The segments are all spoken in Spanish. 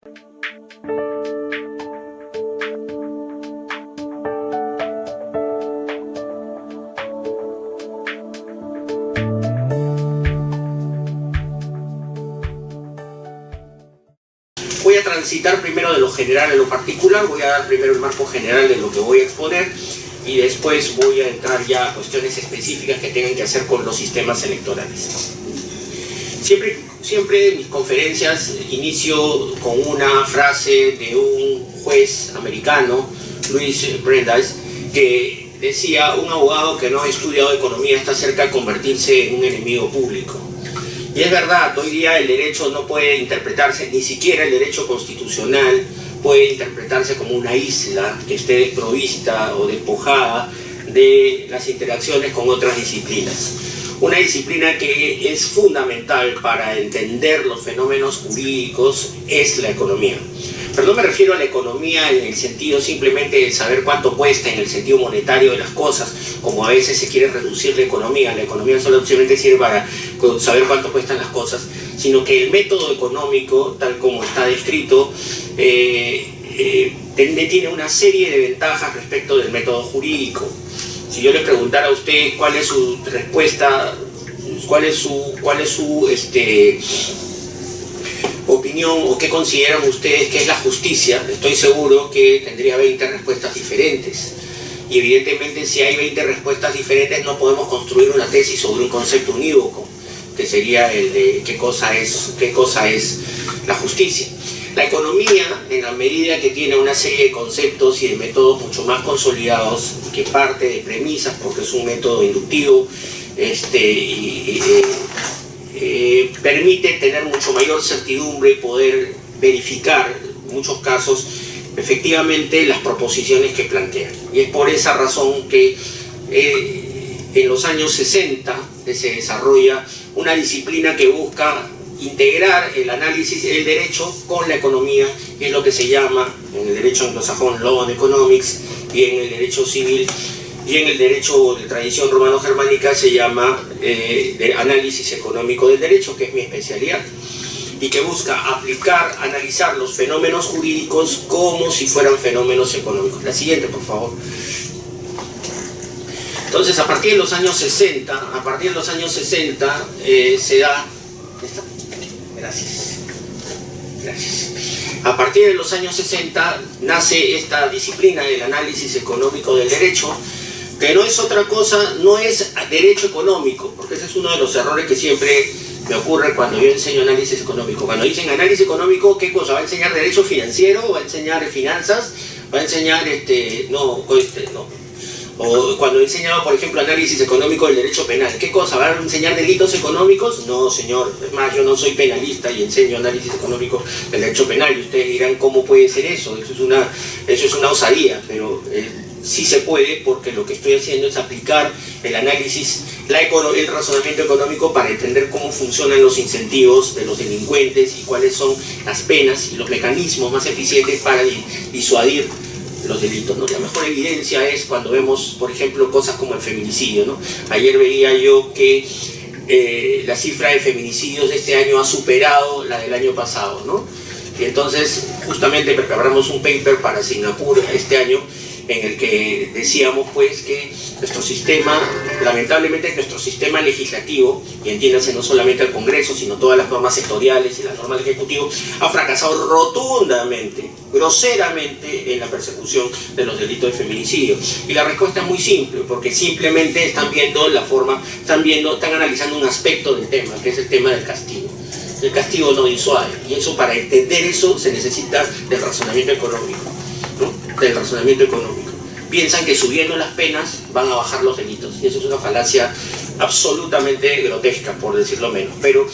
Voy a transitar primero de lo general a lo particular, voy a dar primero el marco general de lo que voy a exponer y después voy a entrar ya a cuestiones específicas que tengan que hacer con los sistemas electorales. Siempre en mis conferencias inicio con una frase de un juez americano, Louis Brandeis, que decía: un abogado que no ha estudiado economía está cerca de convertirse en un enemigo público. Y es verdad, hoy día el derecho no puede interpretarse, ni siquiera el derecho constitucional puede interpretarse como una isla que esté desprovista o despojada de las interacciones con otras disciplinas. Una disciplina que es fundamental para entender los fenómenos jurídicos es la economía. Pero no me refiero a la economía en el sentido simplemente de saber cuánto cuesta, en el sentido monetario de las cosas, como a veces se quiere reducir la economía. La economía solamente sirve para saber cuánto cuestan las cosas, sino que el método económico, tal como está descrito, tiene una serie de ventajas respecto del método jurídico. Si yo le preguntara a usted cuál es su respuesta, cuál es su opinión o qué consideran ustedes que es la justicia, estoy seguro que tendría 20 respuestas diferentes. Y evidentemente, si hay 20 respuestas diferentes, no podemos construir una tesis sobre un concepto unívoco, que sería el de qué cosa es la justicia. La economía, en la medida que tiene una serie de conceptos y de métodos mucho más consolidados, que parte de premisas, porque es un método inductivo, permite tener mucho mayor certidumbre y poder verificar, en muchos casos, efectivamente las proposiciones que plantean. Y es por esa razón que en los años 60 se desarrolla una disciplina que busca integrar el análisis del derecho con la economía, que es lo que se llama en el derecho anglosajón Law and Economics, y en el derecho civil y en el derecho de tradición romano-germánica se llama de análisis económico del derecho, que es mi especialidad, y que busca analizar los fenómenos jurídicos como si fueran fenómenos económicos. La siguiente, por favor. Entonces, a partir de los años 60, se da... Gracias. A partir de los años 60 nace esta disciplina del análisis económico del derecho, que no es otra cosa, no es derecho económico, porque ese es uno de los errores que siempre me ocurre cuando yo enseño análisis económico. Cuando dicen análisis económico, ¿qué cosa? ¿Va a enseñar derecho financiero? ¿Va a enseñar finanzas? ¿Va a enseñar no? O cuando he enseñado, por ejemplo, análisis económico del derecho penal, ¿qué cosa? ¿Van a enseñar delitos económicos? No, señor. Es más, yo no soy penalista y enseño análisis económico del derecho penal. Y ustedes dirán, ¿cómo puede ser eso? Eso es una osadía, pero sí se puede, porque lo que estoy haciendo es aplicar el análisis, el razonamiento económico para entender cómo funcionan los incentivos de los delincuentes y cuáles son las penas y los mecanismos más eficientes para disuadir los delitos, ¿no? La mejor evidencia es cuando vemos, por ejemplo, cosas como el feminicidio, ¿no? Ayer veía yo que la cifra de feminicidios de este año ha superado la del año pasado, ¿no? Y entonces, justamente preparamos un paper para Singapur este año, en el que decíamos pues que nuestro sistema, lamentablemente nuestro sistema legislativo, y entiéndase no solamente el Congreso, sino todas las normas sectoriales y las normas del Ejecutivo, ha fracasado rotundamente, groseramente en la persecución de los delitos de feminicidio. Y la respuesta es muy simple, porque simplemente están analizando un aspecto del tema, que es el tema del castigo. El castigo no disuade, y eso, para entender eso, se necesita del razonamiento económico, ¿no? Del razonamiento económico. Piensan que subiendo las penas van a bajar los delitos, y eso es una falacia absolutamente grotesca, por decirlo menos. Pero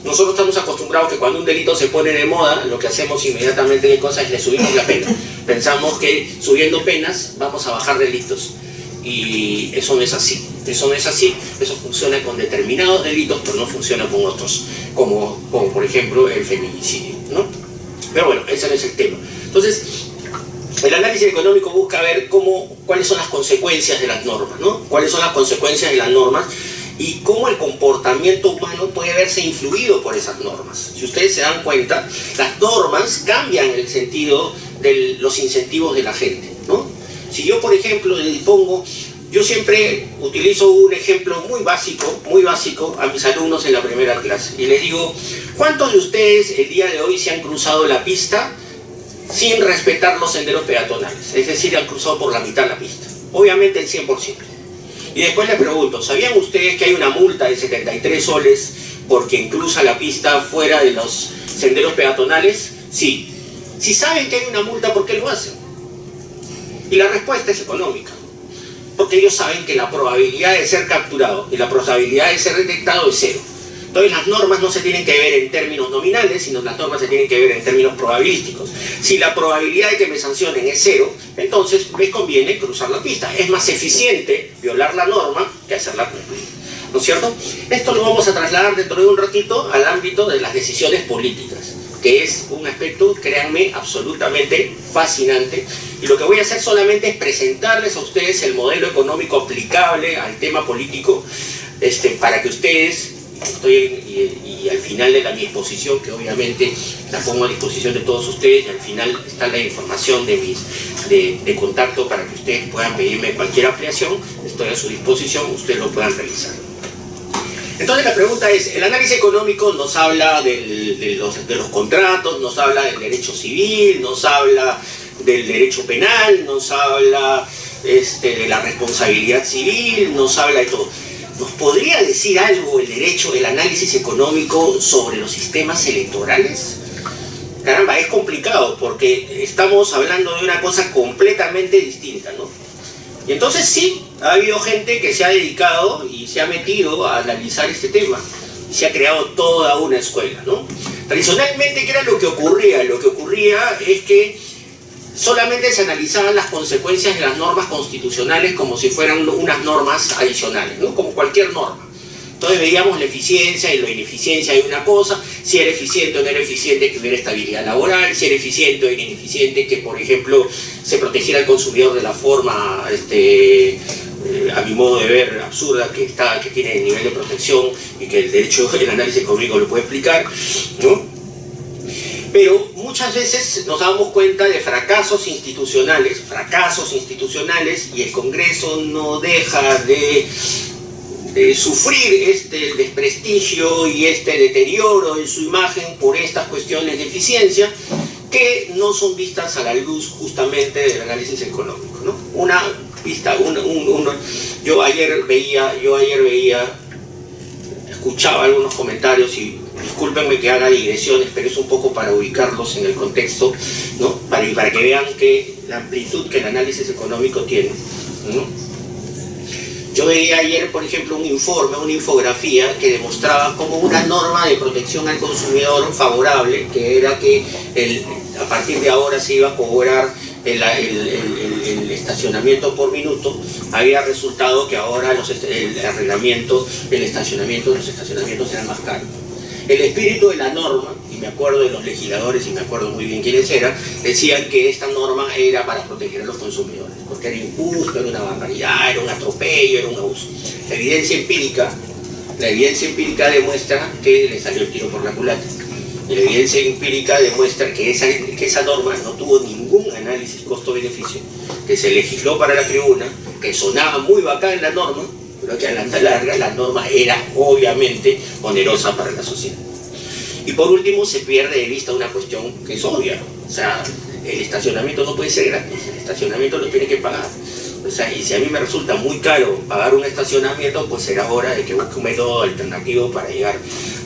nosotros estamos acostumbrados que cuando un delito se pone de moda, lo que hacemos inmediatamente, ¿qué cosa es? Le subimos la pena. Pensamos que subiendo penas vamos a bajar delitos, y eso no es así. Eso no es así. Eso funciona con determinados delitos, pero no funciona con otros, como por ejemplo el feminicidio, ¿no? Pero bueno, ese no es el tema. Entonces, el análisis económico busca ver cuáles son las consecuencias de las normas, ¿no? Cuáles son las consecuencias de las normas, y cómo el comportamiento humano puede verse influido por esas normas. Si ustedes se dan cuenta, las normas cambian el sentido de los incentivos de la gente, ¿no? Si yo, por ejemplo, le pongo, yo siempre utilizo un ejemplo muy básico a mis alumnos en la primera clase, y les digo, ¿cuántos de ustedes el día de hoy se han cruzado la pista sin respetar los senderos peatonales? Es decir, han cruzado por la mitad la pista. Obviamente el 100%. Y después les pregunto, ¿sabían ustedes que hay una multa de 73 soles por quien cruza la pista fuera de los senderos peatonales? Sí. Si saben que hay una multa, ¿por qué lo hacen? Y la respuesta es económica. Porque ellos saben que la probabilidad de ser capturado y la probabilidad de ser detectado es cero. Entonces las normas no se tienen que ver en términos nominales, sino las normas se tienen que ver en términos probabilísticos. Si la probabilidad de que me sancionen es cero, entonces me conviene cruzar la pista. Es más eficiente violar la norma que hacerla cumplir, ¿no es cierto? Esto lo vamos a trasladar dentro de un ratito al ámbito de las decisiones políticas, que es un aspecto, créanme, absolutamente fascinante. Y lo que voy a hacer solamente es presentarles a ustedes el modelo económico aplicable al tema político, para que ustedes, y al final de mi exposición, que obviamente la pongo a disposición de todos ustedes, y al final está la información de contacto para que ustedes puedan pedirme cualquier ampliación, estoy a su disposición, ustedes lo puedan realizar. Entonces la pregunta es, el análisis económico nos habla de los contratos, nos habla del derecho civil, nos habla del derecho penal, nos habla de la responsabilidad civil, nos habla de todo. ¿Nos podría decir algo el análisis económico sobre los sistemas electorales? Caramba, es complicado porque estamos hablando de una cosa completamente distinta, ¿no? Y entonces sí, ha habido gente que se ha dedicado y se ha metido a analizar este tema. Y se ha creado toda una escuela, ¿no? Tradicionalmente, ¿qué era lo que ocurría? Lo que ocurría es que solamente se analizaban las consecuencias de las normas constitucionales como si fueran unas normas adicionales, ¿no? Como cualquier norma. Entonces veíamos la eficiencia y la ineficiencia de una cosa, si era eficiente o no era eficiente que hubiera estabilidad laboral, si era eficiente o era ineficiente que, por ejemplo, se protegiera al consumidor de la forma, a mi modo de ver, absurda que tiene el nivel de protección y que el análisis económico lo puede explicar, ¿no? Pero muchas veces nos damos cuenta de fracasos institucionales, y el Congreso no deja de sufrir este desprestigio y este deterioro en su imagen por estas cuestiones de eficiencia que no son vistas a la luz justamente del análisis económico, ¿no? Yo ayer veía, escuchaba algunos comentarios y discúlpenme que haga digresiones, pero es un poco para ubicarlos en el contexto, ¿no? Para que vean la amplitud que el análisis económico tiene, ¿no? Yo veía ayer, por ejemplo, un informe, una infografía que demostraba como una norma de protección al consumidor favorable, que era que a partir de ahora se iba a cobrar el estacionamiento por minuto, había resultado que ahora los estacionamientos eran más caros. El espíritu de la norma, y me acuerdo de los legisladores y me acuerdo muy bien quiénes eran, decían que esta norma era para proteger a los consumidores, porque era injusto, era una barbaridad, era un atropello, era un abuso. La evidencia empírica demuestra que le salió el tiro por la culata. Y la evidencia empírica demuestra que esa norma no tuvo ningún análisis costo-beneficio, que se legisló para la tribuna, que sonaba muy bacán la norma, pero que a la larga la norma era obviamente onerosa para la sociedad. Y por último se pierde de vista una cuestión que es obvia, o sea, el estacionamiento no puede ser gratis, el estacionamiento lo tiene que pagar. O sea, y si a mí me resulta muy caro pagar un estacionamiento, pues será hora de que busque un método alternativo para llegar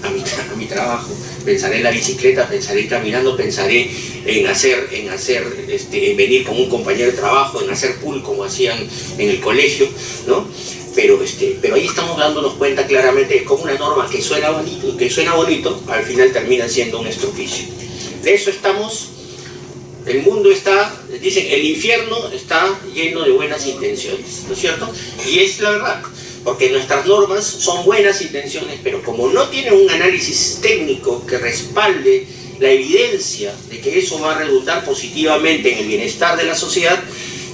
a mi trabajo. Pensaré en la bicicleta, pensaré en caminando, pensaré en venir con un compañero de trabajo, en hacer pool como hacían en el colegio, ¿no? Pero ahí estamos dándonos cuenta claramente de cómo una norma que suena bonito, al final termina siendo un estropicio. De eso estamos. El mundo dicen, el infierno está lleno de buenas intenciones, ¿no es cierto? Y es la verdad, porque nuestras normas son buenas intenciones, pero como no tienen un análisis técnico que respalde la evidencia de que eso va a redundar positivamente en el bienestar de la sociedad,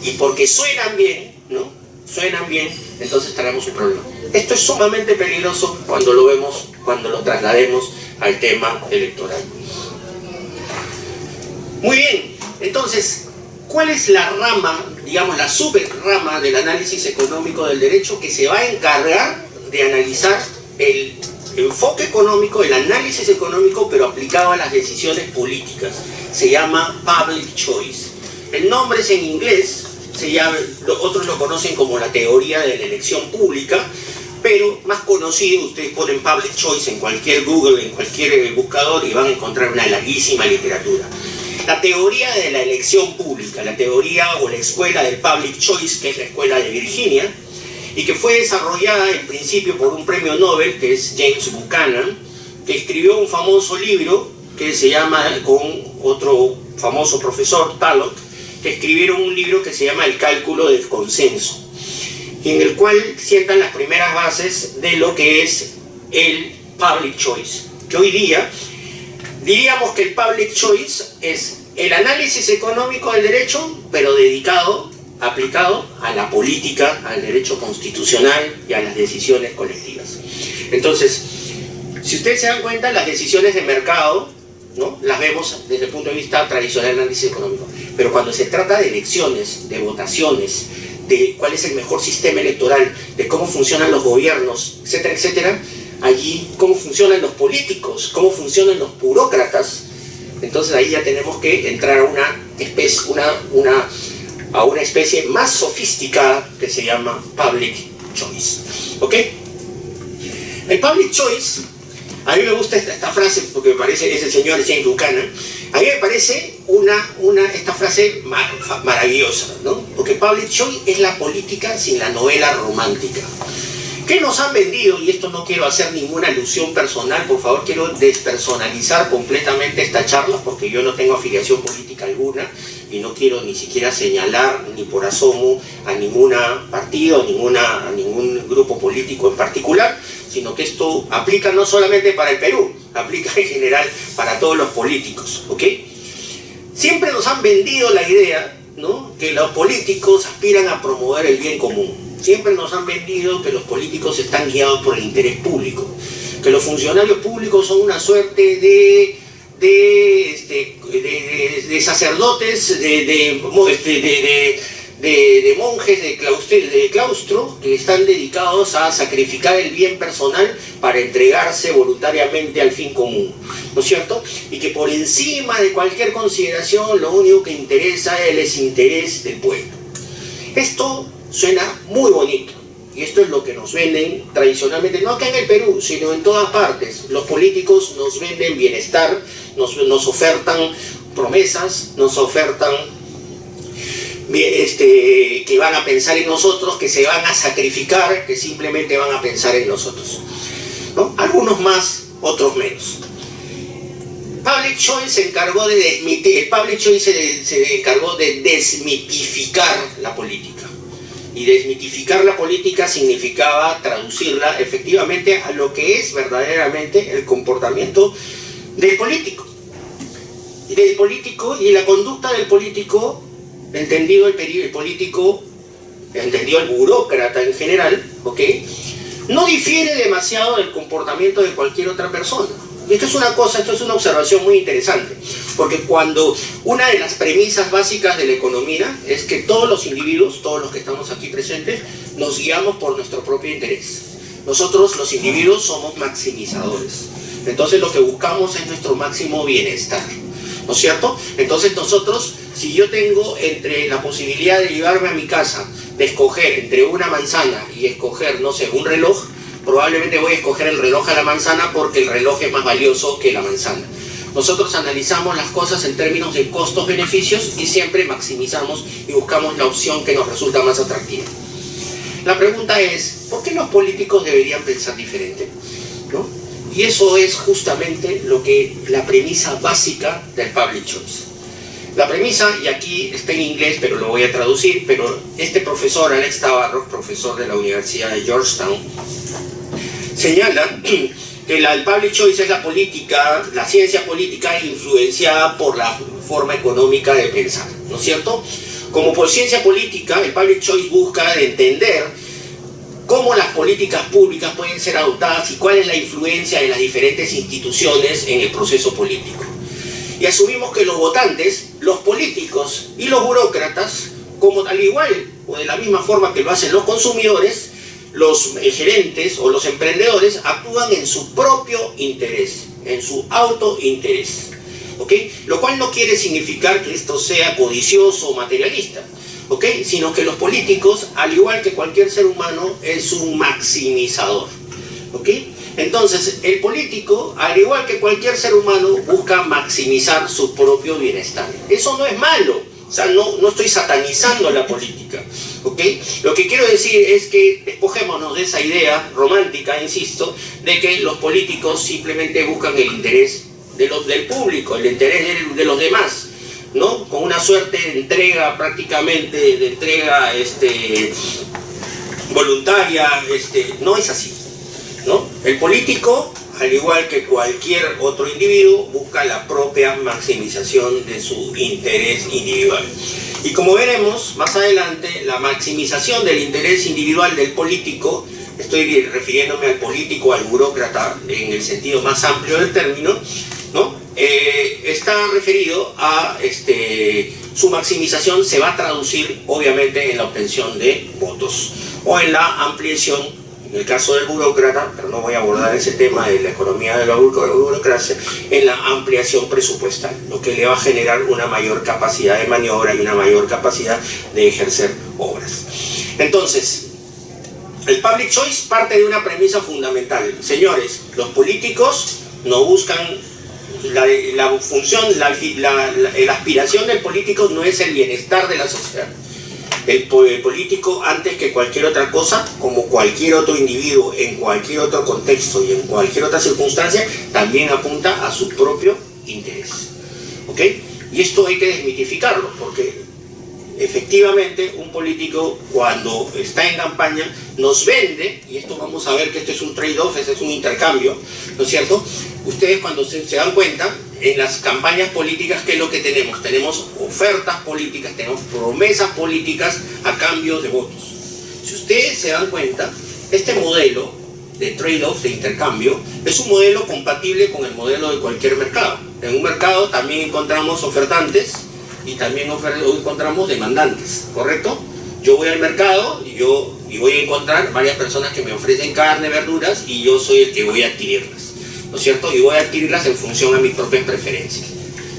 y porque suenan bien, ¿no? Suenan bien, entonces tenemos un problema. Esto es sumamente peligroso cuando lo vemos, cuando lo traslademos al tema electoral. Muy bien, entonces, ¿cuál es la rama, digamos la subrama del análisis económico del derecho que se va a encargar de analizar el enfoque económico, el análisis económico, pero aplicado a las decisiones políticas? Se llama Public Choice. El nombre es en inglés, otros lo conocen como la teoría de la elección pública, pero más conocido, ustedes ponen Public Choice en cualquier Google, en cualquier buscador, y van a encontrar una larguísima literatura. La teoría de la elección pública, la teoría o la escuela del Public Choice, que es la escuela de Virginia, y que fue desarrollada en principio por un premio Nobel, que es James Buchanan, que escribió un famoso libro que se llama, con otro famoso profesor, Talcott, que escribieron un libro que se llama El cálculo del consenso, en el cual sientan las primeras bases de lo que es el Public Choice, que hoy día diríamos que el Public Choice es el análisis económico del derecho, pero aplicado a la política, al derecho constitucional y a las decisiones colectivas. Entonces, si ustedes se dan cuenta, las decisiones de mercado, ¿no?, las vemos desde el punto de vista tradicional del análisis económico. Pero cuando se trata de elecciones, de votaciones, de cuál es el mejor sistema electoral, de cómo funcionan los gobiernos, etcétera, etcétera, allí cómo funcionan los políticos, cómo funcionan los burócratas, entonces ahí ya tenemos que entrar a una especie más sofisticada que se llama Public Choice. ¿Ok? El Public Choice, a mí me gusta esta frase porque me parece, es el señor James Buchanan, a mí me parece esta frase maravillosa, ¿no? Porque Public Choice es la política sin la novela romántica. ¿Qué nos han vendido? Y esto no quiero hacer ninguna alusión personal, por favor, quiero despersonalizar completamente esta charla porque yo no tengo afiliación política alguna y no quiero ni siquiera señalar ni por asomo a ningún partido, a ningún grupo político en particular, sino que esto aplica no solamente para el Perú, aplica en general para todos los políticos, ¿ok? Siempre nos han vendido la idea, ¿no?, que los políticos aspiran a promover el bien común. Siempre nos han vendido que los políticos están guiados por el interés público, que los funcionarios públicos son una suerte de sacerdotes, de monjes de claustro que están dedicados a sacrificar el bien personal para entregarse voluntariamente al fin común, ¿no es cierto? Y que por encima de cualquier consideración lo único que interesa es el interés del pueblo. Esto suena muy bonito, y esto es lo que nos venden tradicionalmente, no acá en el Perú, sino en todas partes. Los políticos nos venden bienestar, nos ofertan promesas, nos ofertan que van a pensar en nosotros, que se van a sacrificar, que simplemente van a pensar en nosotros, ¿no? Algunos más, otros menos. Public Choice se encargó se encargó de desmitificar la política. Y desmitificar la política significaba traducirla efectivamente a lo que es verdaderamente el comportamiento del político. Y la conducta del político, entendido el político, entendido el burócrata en general, ¿ok?, no difiere demasiado del comportamiento de cualquier otra persona. Y esto es una observación muy interesante, porque cuando una de las premisas básicas de la economía es que todos los individuos, todos los que estamos aquí presentes, nos guiamos por nuestro propio interés. Nosotros, los individuos, somos maximizadores. Entonces lo que buscamos es nuestro máximo bienestar, ¿no es cierto? Entonces nosotros, si yo tengo entre la posibilidad de llevarme a mi casa, de escoger entre una manzana y escoger, no sé, un reloj, probablemente voy a escoger el reloj a la manzana porque el reloj es más valioso que la manzana. Nosotros analizamos las cosas en términos de costos-beneficios y siempre maximizamos y buscamos la opción que nos resulta más atractiva. La pregunta es, ¿por qué los políticos deberían pensar diferente? ¿No? Y eso es justamente la premisa básica del Public Choice. La premisa, y aquí está en inglés, pero lo voy a traducir, pero este profesor, Alex Tabarrok, profesor de la Universidad de Georgetown, señala que el Public Choice es la ciencia política influenciada por la forma económica de pensar, ¿no es cierto? Como por ciencia política, el Public Choice busca entender cómo las políticas públicas pueden ser adoptadas y cuál es la influencia de las diferentes instituciones en el proceso político. Y asumimos que los votantes, los políticos y los burócratas, como al igual o de la misma forma que lo hacen los consumidores, los gerentes o los emprendedores actúan en su propio interés, en su autointerés, ¿ok? Lo cual no quiere significar que esto sea codicioso o materialista, ¿ok? Sino que los políticos, al igual que cualquier ser humano, es un maximizador, ¿ok? Entonces, el político, al igual que cualquier ser humano, busca maximizar su propio bienestar. Eso no es malo, o sea, no estoy satanizando la política, ¿ok? Lo que quiero decir es que despojémonos de esa idea romántica, insisto, de que los políticos simplemente buscan el interés del público, el interés de los demás, ¿no? Con una suerte de entrega prácticamente, de entrega voluntaria, no es así, ¿no? El político, al igual que cualquier otro individuo, busca la propia maximización de su interés individual. Y como veremos más adelante, la maximización del interés individual del político, estoy refiriéndome al político, al burócrata en el sentido más amplio del término, ¿no? Está referido a su maximización se va a traducir obviamente en la obtención de votos o en la ampliación. En el caso del burócrata, pero no voy a abordar ese tema de la economía de la burocracia, en la ampliación presupuestal, lo que le va a generar una mayor capacidad de maniobra y una mayor capacidad de ejercer obras. Entonces, el public choice parte de una premisa fundamental. Señores, los políticos no buscan la función, la aspiración del político no es el bienestar de la sociedad. El político, antes que cualquier otra cosa, como cualquier otro individuo, en cualquier otro contexto y en cualquier otra circunstancia, también apunta a su propio interés, ¿ok? Y esto hay que desmitificarlo, porque efectivamente un político cuando está en campaña nos vende, y esto vamos a ver que esto es un trade-off, este es un intercambio, ¿no es cierto? Ustedes cuando se dan cuenta, en las campañas políticas, ¿qué es lo que tenemos? Tenemos ofertas políticas, tenemos promesas políticas a cambio de votos. Si ustedes se dan cuenta, este modelo de trade-off, de intercambio, es un modelo compatible con el modelo de cualquier mercado. En un mercado también encontramos ofertantes y también encontramos demandantes, ¿correcto? Yo voy al mercado y voy a encontrar varias personas que me ofrecen carne, verduras, y yo soy el que voy a adquirirlas, ¿no es cierto? Y voy a adquirirlas en función a mis propias preferencias.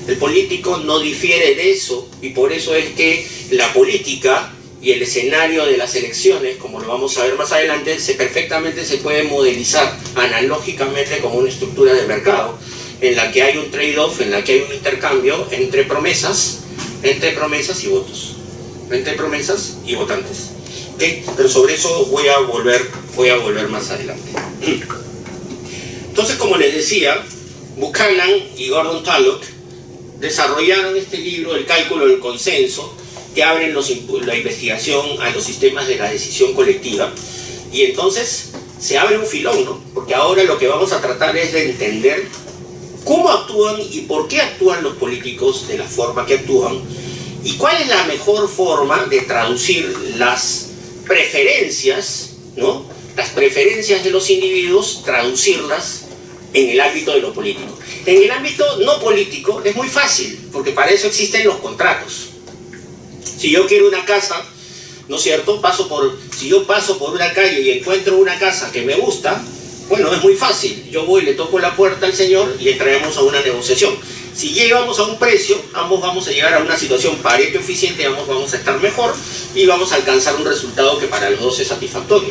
El político no difiere de eso, y por eso es que la política y el escenario de las elecciones, como lo vamos a ver más adelante, perfectamente se puede modelizar analógicamente como una estructura de mercado, en la que hay un trade-off, en la que hay un intercambio entre promesas y votos, entre promesas y votantes, ¿okay? Pero sobre eso voy a volver más adelante. Entonces, como les decía, Buchanan y Gordon Tullock desarrollaron este libro, El cálculo del consenso, que abren la investigación a los sistemas de la decisión colectiva, y entonces se abre un filón, ¿no? Porque ahora lo que vamos a tratar es de entender cómo actúan y por qué actúan los políticos de la forma que actúan, y cuál es la mejor forma de traducir las preferencias, ¿no? Las preferencias de los individuos, traducirlas en el ámbito de lo político. En el ámbito no político es muy fácil, porque para eso existen los contratos. Si yo quiero una casa, ¿no es cierto? Si yo paso por una calle y encuentro una casa que me gusta, bueno, es muy fácil. Yo voy, le toco la puerta al señor y entraremos a una negociación. Si llegamos a un precio, ambos vamos a llegar a una situación parejo eficiente, ambos vamos a estar mejor y vamos a alcanzar un resultado que para los dos es satisfactorio,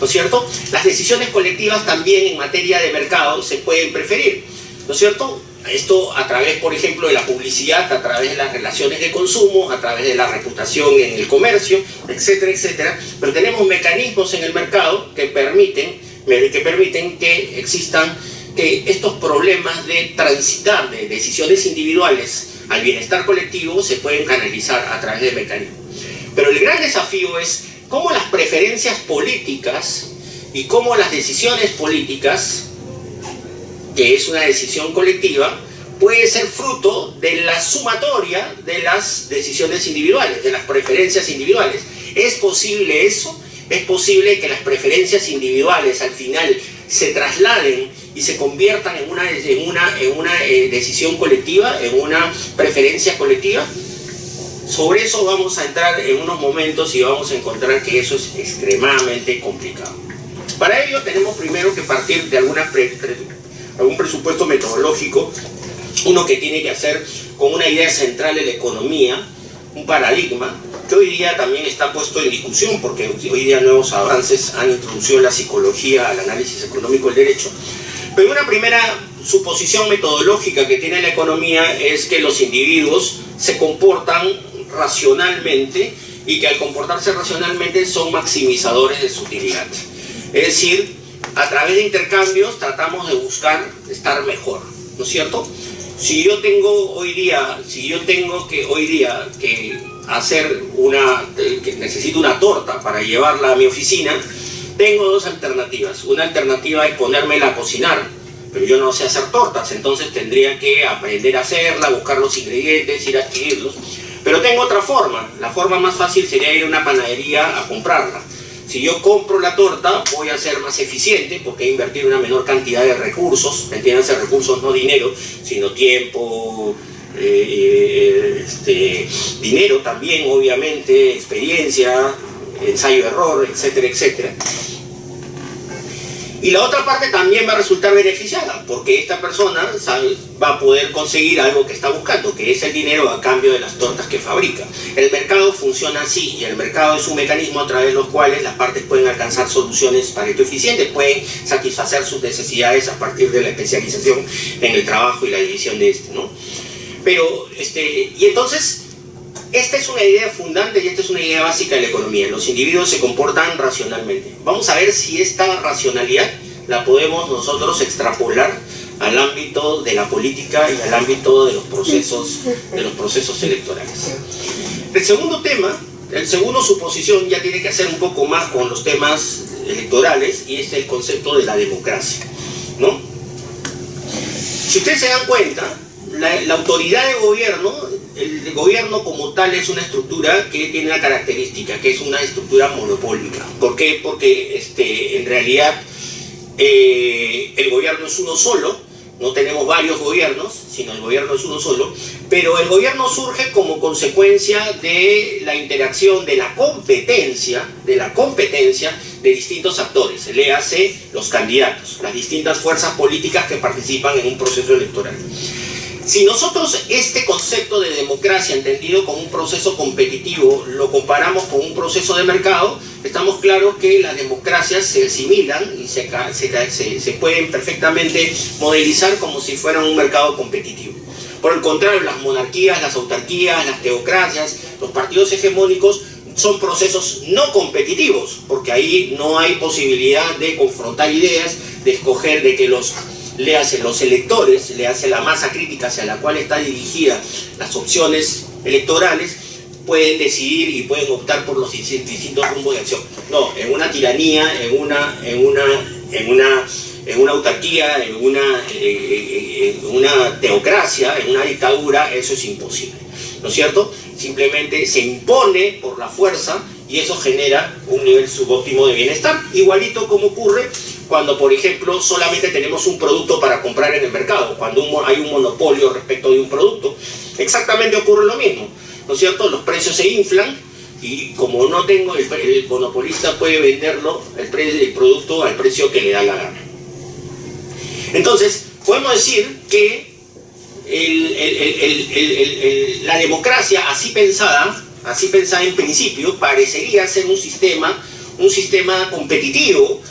¿no es cierto? Las decisiones colectivas también en materia de mercado se pueden preferir, ¿no es cierto? Esto a través, por ejemplo, de la publicidad, a través de las relaciones de consumo, a través de la reputación en el comercio, etcétera, etcétera. Pero tenemos mecanismos en el mercado que permiten que existan estos problemas de transitar de decisiones individuales al bienestar colectivo se pueden canalizar a través de mecanismos. Pero el gran desafío es cómo las preferencias políticas y cómo las decisiones políticas, que es una decisión colectiva, puede ser fruto de la sumatoria de las decisiones individuales, de las preferencias individuales. ¿Es posible eso? es posible que las preferencias individuales al final se trasladen y se conviertan en una decisión colectiva, en una preferencia colectiva. Sobre eso vamos a entrar en unos momentos y vamos a encontrar que eso es extremadamente complicado. Para ello tenemos primero que partir de algún presupuesto metodológico, uno que tiene que hacer con una idea central de la economía, un paradigma, que hoy día también está puesto en discusión, porque hoy día nuevos avances han introducido la psicología al análisis económico del derecho. Pero una primera suposición metodológica que tiene la economía es que los individuos se comportan racionalmente y que al comportarse racionalmente son maximizadores de su utilidad. Es decir, a través de intercambios tratamos de buscar estar mejor, ¿no es cierto? Si yo tengo hoy día que hacer que necesito una torta para llevarla a mi oficina, tengo dos alternativas. Una alternativa es ponérmela a cocinar, pero yo no sé hacer tortas, entonces tendría que aprender a hacerla, buscar los ingredientes, ir a adquirirlos. Pero tengo otra forma. La forma más fácil sería ir a una panadería a comprarla. Si yo compro la torta, voy a ser más eficiente porque voy a invertir una menor cantidad de recursos. Entiéndanse, recursos no dinero, sino tiempo, dinero también, obviamente, experiencia, ensayo-error, etcétera, etcétera. Y la otra parte también va a resultar beneficiada, porque esta persona va a poder conseguir algo que está buscando, que es el dinero a cambio de las tortas que fabrica. El mercado funciona así, y el mercado es un mecanismo a través de los cuales las partes pueden alcanzar soluciones Pareto eficientes, pueden satisfacer sus necesidades a partir de la especialización en el trabajo y la división de ¿no? Pero, y entonces, esta es una idea fundante y esta es una idea básica de la economía. Los individuos se comportan racionalmente. Vamos a ver si esta racionalidad la podemos nosotros extrapolar al ámbito de la política y al ámbito de los procesos electorales. El segundo tema, el segundo suposición ya tiene que hacer un poco más con los temas electorales y es el concepto de la democracia, ¿no? Si ustedes se dan cuenta, la autoridad de gobierno, el gobierno como tal es una estructura que tiene una característica, que es una estructura monopólica. ¿Por qué? Porque en realidad el gobierno es uno solo, no tenemos varios gobiernos, sino el gobierno es uno solo, pero el gobierno surge como consecuencia de la interacción, de la competencia de distintos actores, léase los candidatos, las distintas fuerzas políticas que participan en un proceso electoral. Si nosotros este concepto de democracia entendido como un proceso competitivo lo comparamos con un proceso de mercado, estamos claros que las democracias se asimilan y se pueden perfectamente modelizar como si fueran un mercado competitivo. Por el contrario, las monarquías, las autarquías, las teocracias, los partidos hegemónicos son procesos no competitivos, porque ahí no hay posibilidad de confrontar ideas, de escoger, de que los electores, la masa crítica hacia la cual está dirigida las opciones electorales, pueden decidir y pueden optar por los distintos rumbos de acción. No, en una tiranía, en una autarquía, en una teocracia, en una dictadura, eso es imposible, ¿no es cierto? Simplemente se impone por la fuerza y eso genera un nivel subóptimo de bienestar, igualito como ocurre cuando, por ejemplo, solamente tenemos un producto para comprar en el mercado, cuando hay un monopolio respecto de un producto, exactamente ocurre lo mismo, ¿no es cierto? Los precios se inflan y como no tengo, el monopolista puede venderlo, el producto al precio que le da la gana. Entonces, podemos decir que la democracia así pensada en principio, parecería ser un sistema competitivo,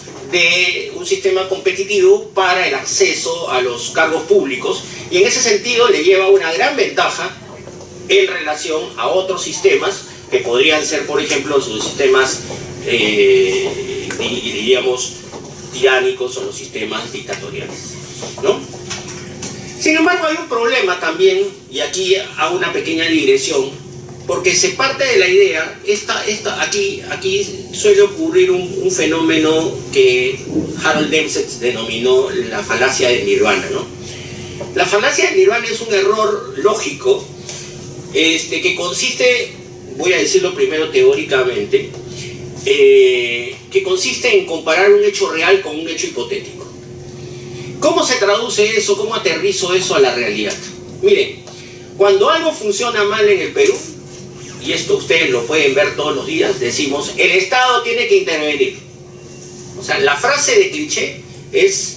para el acceso a los cargos públicos, y en ese sentido le lleva una gran ventaja en relación a otros sistemas que podrían ser, por ejemplo, los sistemas diríamos tiránicos o los sistemas dictatoriales, ¿no? Sin embargo, hay un problema también, y aquí hago una pequeña digresión, porque se parte de la idea, aquí suele ocurrir un fenómeno que Harold Dempsey denominó la falacia del nirvana, ¿no? La falacia del nirvana es un error lógico que consiste, voy a decirlo primero teóricamente, que consiste en comparar un hecho real con un hecho hipotético. ¿Cómo se traduce eso? ¿Cómo aterrizo eso a la realidad? Miren, cuando algo funciona mal en el Perú, y esto ustedes lo pueden ver todos los días, decimos, el Estado tiene que intervenir. O sea, la frase de cliché es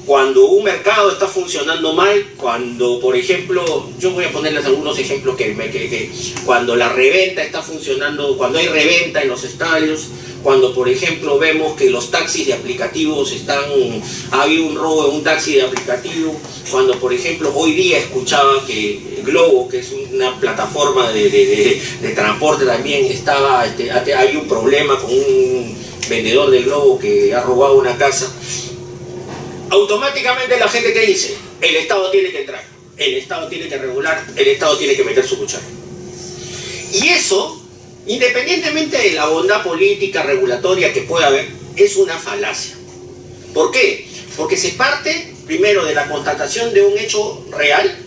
cuando un mercado está funcionando mal, cuando, por ejemplo, yo voy a ponerles algunos ejemplos cuando la reventa está funcionando, cuando hay reventa en los estadios, cuando, por ejemplo, vemos que los taxis de aplicativos ha habido un robo de un taxi de aplicativo, cuando, por ejemplo, hoy día escuchaba que Globo, que es una plataforma de transporte también, hay un problema con un vendedor de Globo que ha robado una casa. Automáticamente la gente que dice, el Estado tiene que entrar, el Estado tiene que regular, el Estado tiene que meter su cuchara. Y eso, independientemente de la bondad política, regulatoria que pueda haber, es una falacia. ¿Por qué? Porque se parte primero de la constatación de un hecho real,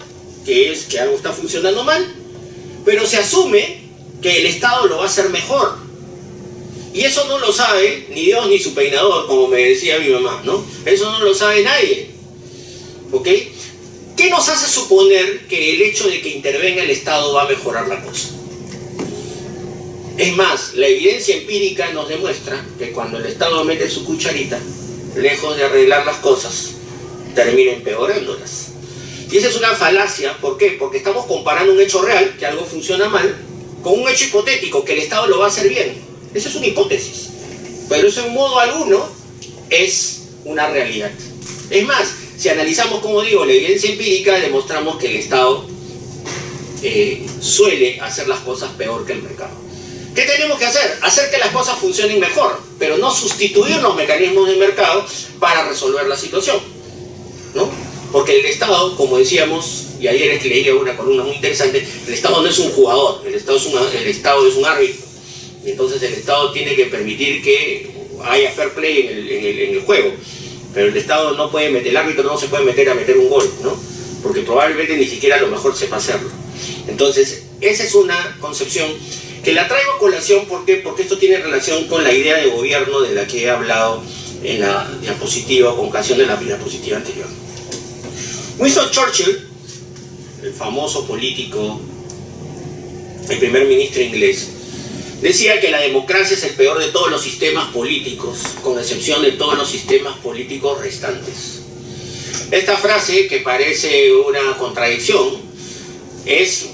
que es que algo está funcionando mal, pero se asume que el Estado lo va a hacer mejor. Y eso no lo sabe ni Dios ni su peinador, como me decía mi mamá, ¿no? Eso no lo sabe nadie. ¿Ok? ¿Qué nos hace suponer que el hecho de que intervenga el Estado va a mejorar la cosa? Es más, la evidencia empírica nos demuestra que cuando el Estado mete su cucharita, lejos de arreglar las cosas, termina empeorándolas. Y esa es una falacia. ¿Por qué? Porque estamos comparando un hecho real, que algo funciona mal, con un hecho hipotético, que el Estado lo va a hacer bien. Esa es una hipótesis, pero eso en modo alguno es una realidad. Es más, si analizamos, como digo, la evidencia empírica, demostramos que el Estado suele hacer las cosas peor que el mercado. ¿Qué tenemos que hacer? Hacer que las cosas funcionen mejor, pero no sustituir los mecanismos del mercado para resolver la situación, ¿no? Porque el Estado, como decíamos, y ayer leía una columna muy interesante, el Estado no es un jugador, el Estado es un árbitro. Y entonces el Estado tiene que permitir que haya fair play en el juego. Pero el Estado no puede meter, el árbitro no se puede meter a meter un gol, ¿no? Porque probablemente ni siquiera a lo mejor sepa hacerlo. Entonces, esa es una concepción que la traigo a colación. ¿Por qué? Porque esto tiene relación con la idea de gobierno de la que he hablado en la diapositiva, con ocasión de la diapositiva anterior. Winston Churchill, el famoso político, el primer ministro inglés, decía que la democracia es el peor de todos los sistemas políticos, con excepción de todos los sistemas políticos restantes. Esta frase, que parece una contradicción, es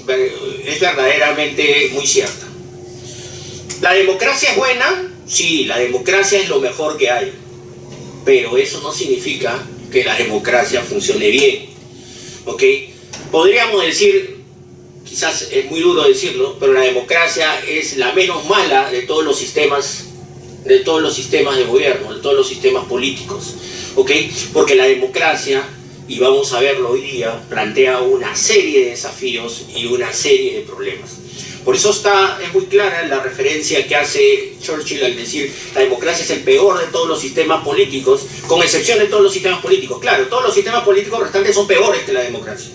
verdaderamente muy cierta. ¿La democracia es buena? Sí, la democracia es lo mejor que hay. Pero eso no significa que la democracia funcione bien. ¿Ok? Podríamos decir, quizás es muy duro decirlo, pero la democracia es la menos mala de todos los sistemas de gobierno, de todos los sistemas políticos, ¿ok? Porque la democracia, y vamos a verlo hoy día, plantea una serie de desafíos y una serie de problemas. Por eso es muy clara la referencia que hace Churchill al decir la democracia es el peor de todos los sistemas políticos, con excepción de todos los sistemas políticos. Claro, todos los sistemas políticos restantes son peores que la democracia.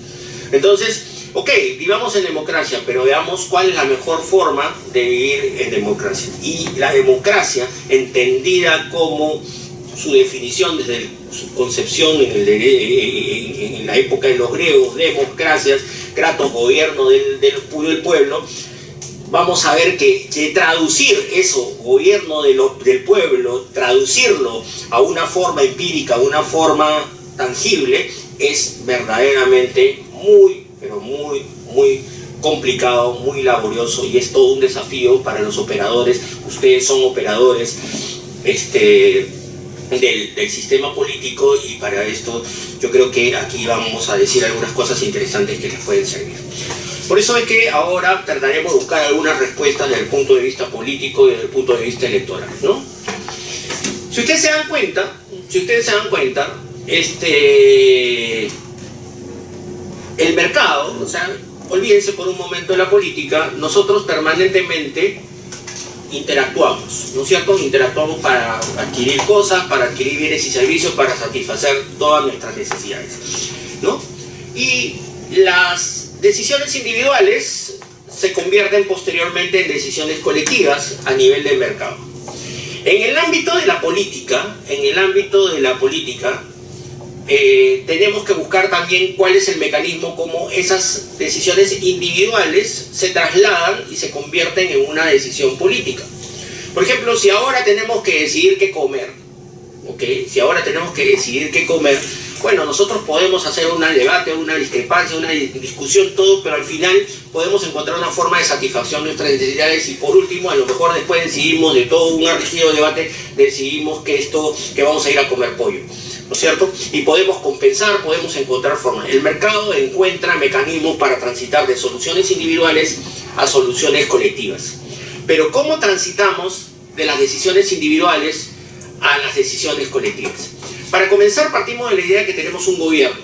Entonces, ok, vivamos en democracia, pero veamos cuál es la mejor forma de vivir en democracia. Y la democracia, entendida como su definición desde su concepción en la época de los griegos, democracias, kratos, gobierno del pueblo, vamos a ver que traducir eso, gobierno del pueblo, traducirlo a una forma empírica, a una forma tangible, es verdaderamente pero muy complicado, muy laborioso, y es todo un desafío para los operadores. Ustedes son operadores del sistema político, y para esto yo creo que aquí vamos a decir algunas cosas interesantes que les pueden servir. Por eso es que ahora trataremos de buscar algunas respuestas desde el punto de vista político y desde el punto de vista electoral, ¿no? Si ustedes se dan cuenta, el mercado, o sea, olvídense por un momento de la política, nosotros permanentemente interactuamos, ¿no es cierto? Interactuamos para adquirir cosas, para adquirir bienes y servicios, para satisfacer todas nuestras necesidades, ¿no? Y las decisiones individuales se convierten posteriormente en decisiones colectivas a nivel del mercado. En el ámbito de la política, tenemos que buscar también cuál es el mecanismo, cómo esas decisiones individuales se trasladan y se convierten en una decisión política. Por ejemplo, si ahora tenemos que decidir qué comer, bueno, nosotros podemos hacer un debate, una discrepancia, una discusión, todo, pero al final podemos encontrar una forma de satisfacción de nuestras necesidades y por último, a lo mejor después decidimos de todo un rígido debate, decidimos que vamos a ir a comer pollo, ¿no es cierto? Y podemos compensar, podemos encontrar formas. El mercado encuentra mecanismos para transitar de soluciones individuales a soluciones colectivas. Pero ¿cómo transitamos de las decisiones individuales a las decisiones colectivas? Para comenzar, partimos de la idea de que tenemos un gobierno.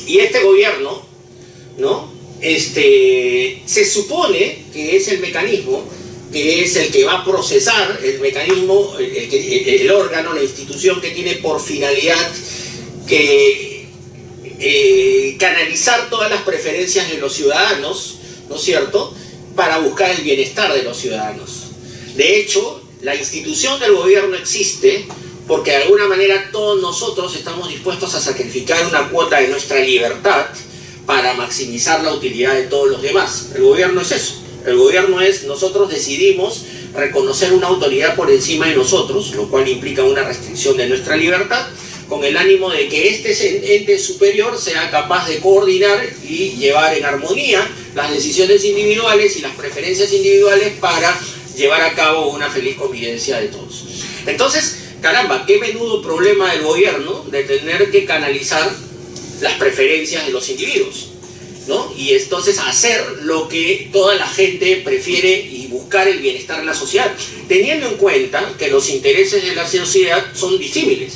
Y este gobierno, ¿no? Se supone que es el mecanismo, que es el que va a procesar el mecanismo, el órgano, la institución que tiene por finalidad canalizar todas las preferencias de los ciudadanos, ¿no es cierto?, para buscar el bienestar de los ciudadanos. De hecho, la institución del gobierno existe porque de alguna manera todos nosotros estamos dispuestos a sacrificar una cuota de nuestra libertad para maximizar la utilidad de todos los demás. El gobierno es eso. El gobierno es, nosotros decidimos reconocer una autoridad por encima de nosotros, lo cual implica una restricción de nuestra libertad, con el ánimo de que este ente superior sea capaz de coordinar y llevar en armonía las decisiones individuales y las preferencias individuales para llevar a cabo una feliz convivencia de todos. Entonces, caramba, qué menudo problema del gobierno de tener que canalizar las preferencias de los individuos, ¿no? Y entonces hacer lo que toda la gente prefiere y buscar el bienestar de la sociedad, teniendo en cuenta que los intereses de la sociedad son disímiles.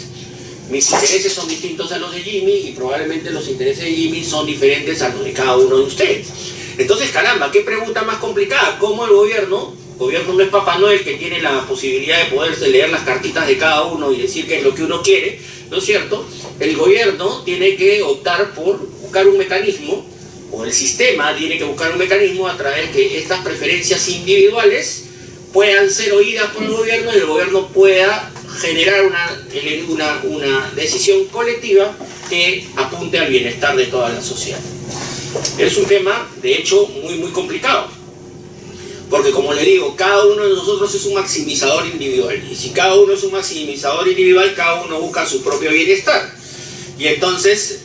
Mis intereses son distintos a los de Jimmy y probablemente los intereses de Jimmy son diferentes a los de cada uno de ustedes. Entonces, caramba, qué pregunta más complicada. ¿Cómo el gobierno no es Papá Noel que tiene la posibilidad de poderse leer las cartitas de cada uno y decir qué es lo que uno quiere, ¿no es cierto? El gobierno tiene que optar por buscar un mecanismo, o el sistema tiene que buscar un mecanismo a través de que estas preferencias individuales puedan ser oídas por el gobierno y el gobierno pueda generar una decisión colectiva que apunte al bienestar de toda la sociedad. Es un tema, de hecho, muy, muy complicado. Porque como le digo, cada uno de nosotros es un maximizador individual. Y si cada uno es un maximizador individual, cada uno busca su propio bienestar. Y entonces,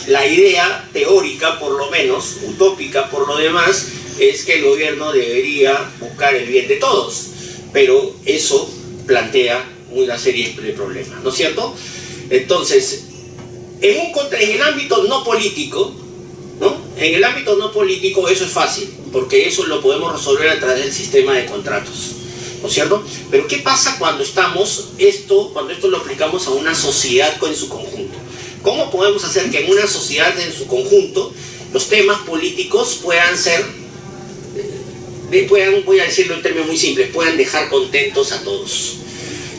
la idea teórica, por lo menos, utópica por lo demás, es que el gobierno debería buscar el bien de todos. Pero eso plantea una serie de problemas, ¿no es cierto? Entonces, en el ámbito no político, ¿no? En el ámbito no político eso es fácil, porque eso lo podemos resolver a través del sistema de contratos, ¿no es cierto? Pero ¿qué pasa cuando esto lo aplicamos a una sociedad en su conjunto? ¿Cómo podemos hacer que en una sociedad en su conjunto los temas políticos puedan ser, voy a decirlo en términos muy simples, puedan dejar contentos a todos?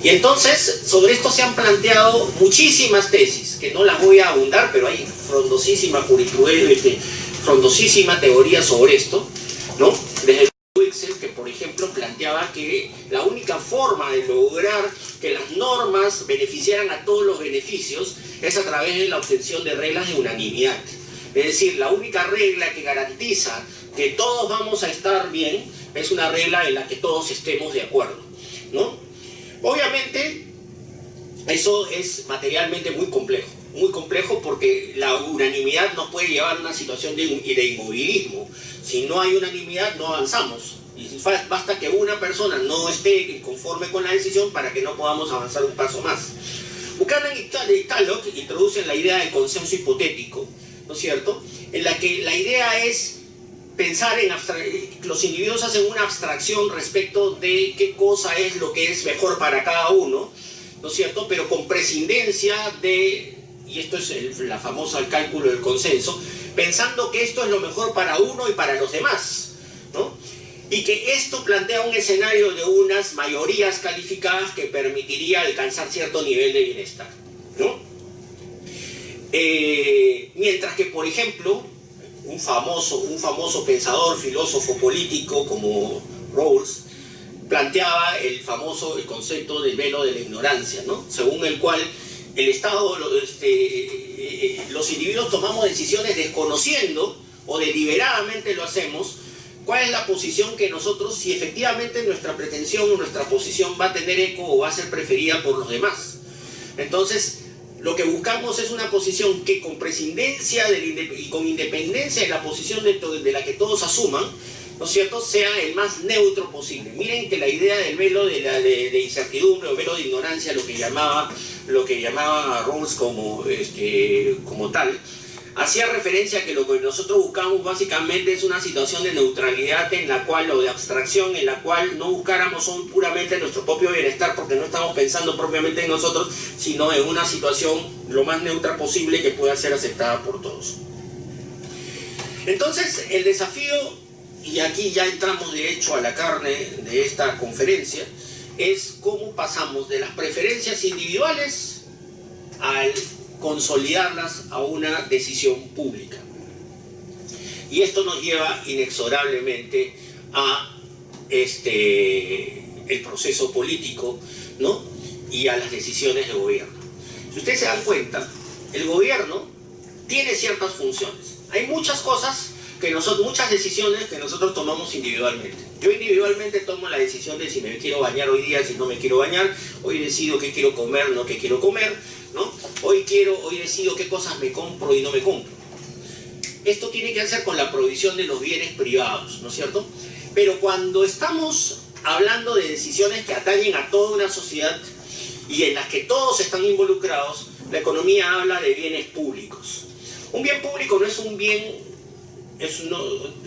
Y entonces, sobre esto se han planteado muchísimas tesis, que no las voy a abundar, pero hay frondosísima jurisprudencia, frondosísima teoría sobre esto, ¿no? Desde Wixel, que por ejemplo planteaba que la única forma de lograr que las normas beneficiaran a todos los beneficios es a través de la obtención de reglas de unanimidad. Es decir, la única regla que garantiza que todos vamos a estar bien es una regla en la que todos estemos de acuerdo, ¿no? Obviamente, eso es materialmente muy complejo porque la unanimidad nos puede llevar a una situación de inmovilismo. Si no hay unanimidad, no avanzamos. Y basta que una persona no esté conforme con la decisión para que no podamos avanzar un paso más. Buchanan y Tallock introducen la idea del consenso hipotético, ¿no es cierto? En la que la idea es pensar en los individuos hacen una abstracción respecto de qué cosa es lo que es mejor para cada uno, ¿no es cierto? Pero con prescindencia de, y esto es el famoso cálculo del consenso, pensando que esto es lo mejor para uno y para los demás, ¿no? Y que esto plantea un escenario de unas mayorías calificadas que permitiría alcanzar cierto nivel de bienestar, ¿no? Mientras que, por ejemplo, un famoso pensador, filósofo político como Rawls, planteaba el concepto del velo de la ignorancia, ¿no? Según el cual el Estado, los individuos tomamos decisiones desconociendo o deliberadamente lo hacemos, cuál es la posición que nosotros, si efectivamente nuestra pretensión o nuestra posición va a tener eco o va a ser preferida por los demás. Entonces, lo que buscamos es una posición que con prescindencia y con independencia de la posición de la que todos asuman, ¿no es cierto?, sea el más neutro posible. Miren que la idea del velo de incertidumbre o velo de ignorancia, lo que llamaba Rawls como tal, hacía referencia a que lo que nosotros buscamos básicamente es una situación de neutralidad en la cual, o de abstracción, en la cual no buscáramos puramente nuestro propio bienestar, porque no estamos pensando propiamente en nosotros, sino en una situación lo más neutra posible que pueda ser aceptada por todos. Entonces, el desafío, y aquí ya entramos de hecho a la carne de esta conferencia, es cómo pasamos de las preferencias individuales al consolidarlas a una decisión pública. Y esto nos lleva inexorablemente a el proceso político, ¿no?, y a las decisiones de gobierno. Si ustedes se dan cuenta, el gobierno tiene ciertas funciones. Hay muchas cosas muchas decisiones que nosotros tomamos individualmente. Yo individualmente tomo la decisión de si me quiero bañar hoy día, si no me quiero bañar. Hoy decido qué quiero comer, no qué quiero comer, ¿no? Hoy decido qué cosas me compro y no me compro. Esto tiene que ver con la provisión de los bienes privados, ¿no es cierto? Pero cuando estamos hablando de decisiones que atañen a toda una sociedad y en las que todos están involucrados, la economía habla de bienes públicos. Un bien público no es un bien,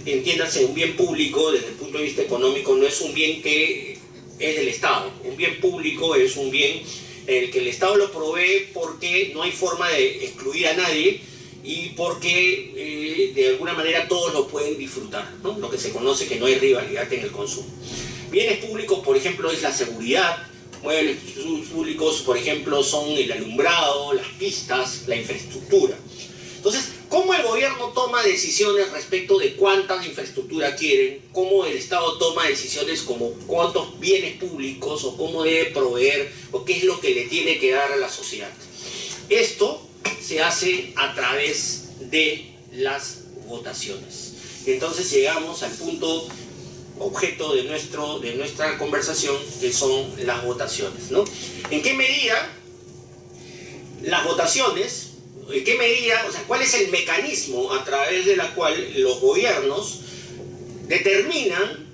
entiéndase, un bien público desde el punto de vista económico no es un bien que es del Estado. Un bien público es un bien en el que el Estado lo provee porque no hay forma de excluir a nadie y porque de alguna manera todos lo pueden disfrutar, ¿no? Lo que se conoce que no hay rivalidad en el consumo. Bienes públicos, por ejemplo, es la seguridad. Muebles públicos, por ejemplo, son el alumbrado, las pistas, la infraestructura. Entonces, ¿cómo el gobierno toma decisiones respecto de cuánta infraestructura quieren? ¿Cómo el Estado toma decisiones como cuántos bienes públicos o cómo debe proveer o qué es lo que le tiene que dar a la sociedad? Esto se hace a través de las votaciones. Y entonces llegamos al punto objeto de nuestra conversación, que son las votaciones, ¿no? ¿En qué medida las votaciones... ¿En qué medida, cuál es el mecanismo a través de la cual los gobiernos determinan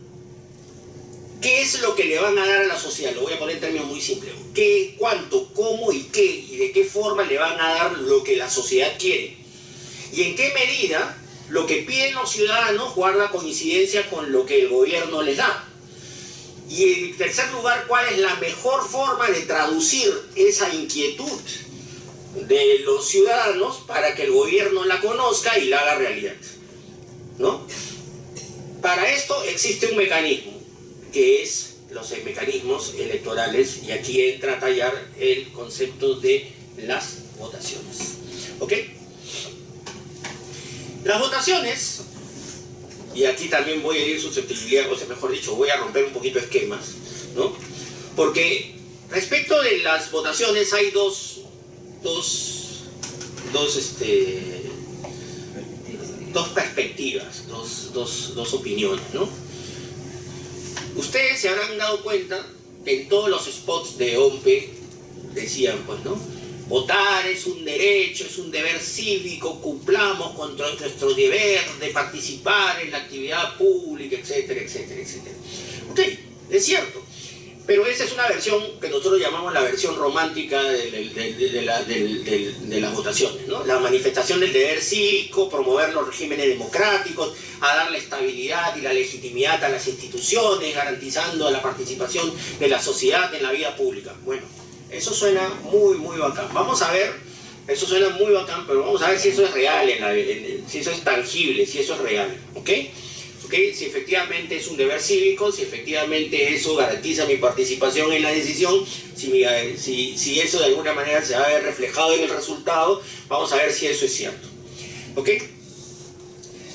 qué es lo que le van a dar a la sociedad? Lo voy a poner en términos muy simples. ¿Qué, cuánto, cómo y qué? ¿Y de qué forma le van a dar lo que la sociedad quiere? ¿Y en qué medida lo que piden los ciudadanos guarda coincidencia con lo que el gobierno les da? Y en tercer lugar, ¿cuál es la mejor forma de traducir esa inquietud de los ciudadanos para que el gobierno la conozca y la haga realidad, ¿no? Para esto existe un mecanismo, que es los mecanismos electorales, y aquí entra a tallar el concepto de las votaciones, ¿ok? Las votaciones, y aquí también voy a herir susceptibilidad, o sea, mejor dicho, voy a romper un poquito esquemas, ¿no? Porque respecto de las votaciones hay dos perspectivas, dos opiniones, ¿no? Ustedes se habrán dado cuenta que en todos los spots de OMPE decían, pues, ¿no? Votar es un derecho, es un deber cívico, cumplamos con nuestro deber de participar en la actividad pública, etcétera, etcétera, etcétera. Ok, es cierto. Pero esa es una versión que nosotros llamamos la versión romántica de las votaciones, ¿no? La manifestación del deber cívico, promover los regímenes democráticos, a darle estabilidad y la legitimidad a las instituciones, garantizando la participación de la sociedad en la vida pública. Bueno, eso suena muy, muy bacán. Vamos a ver, eso suena muy bacán, pero vamos a ver si eso es real, si eso es tangible, si eso es real, ¿ok? ¿Okay? Si efectivamente es un deber cívico, si efectivamente eso garantiza mi participación en la decisión, si eso de alguna manera se va a ver reflejado en el resultado, vamos a ver si eso es cierto. ¿Ok?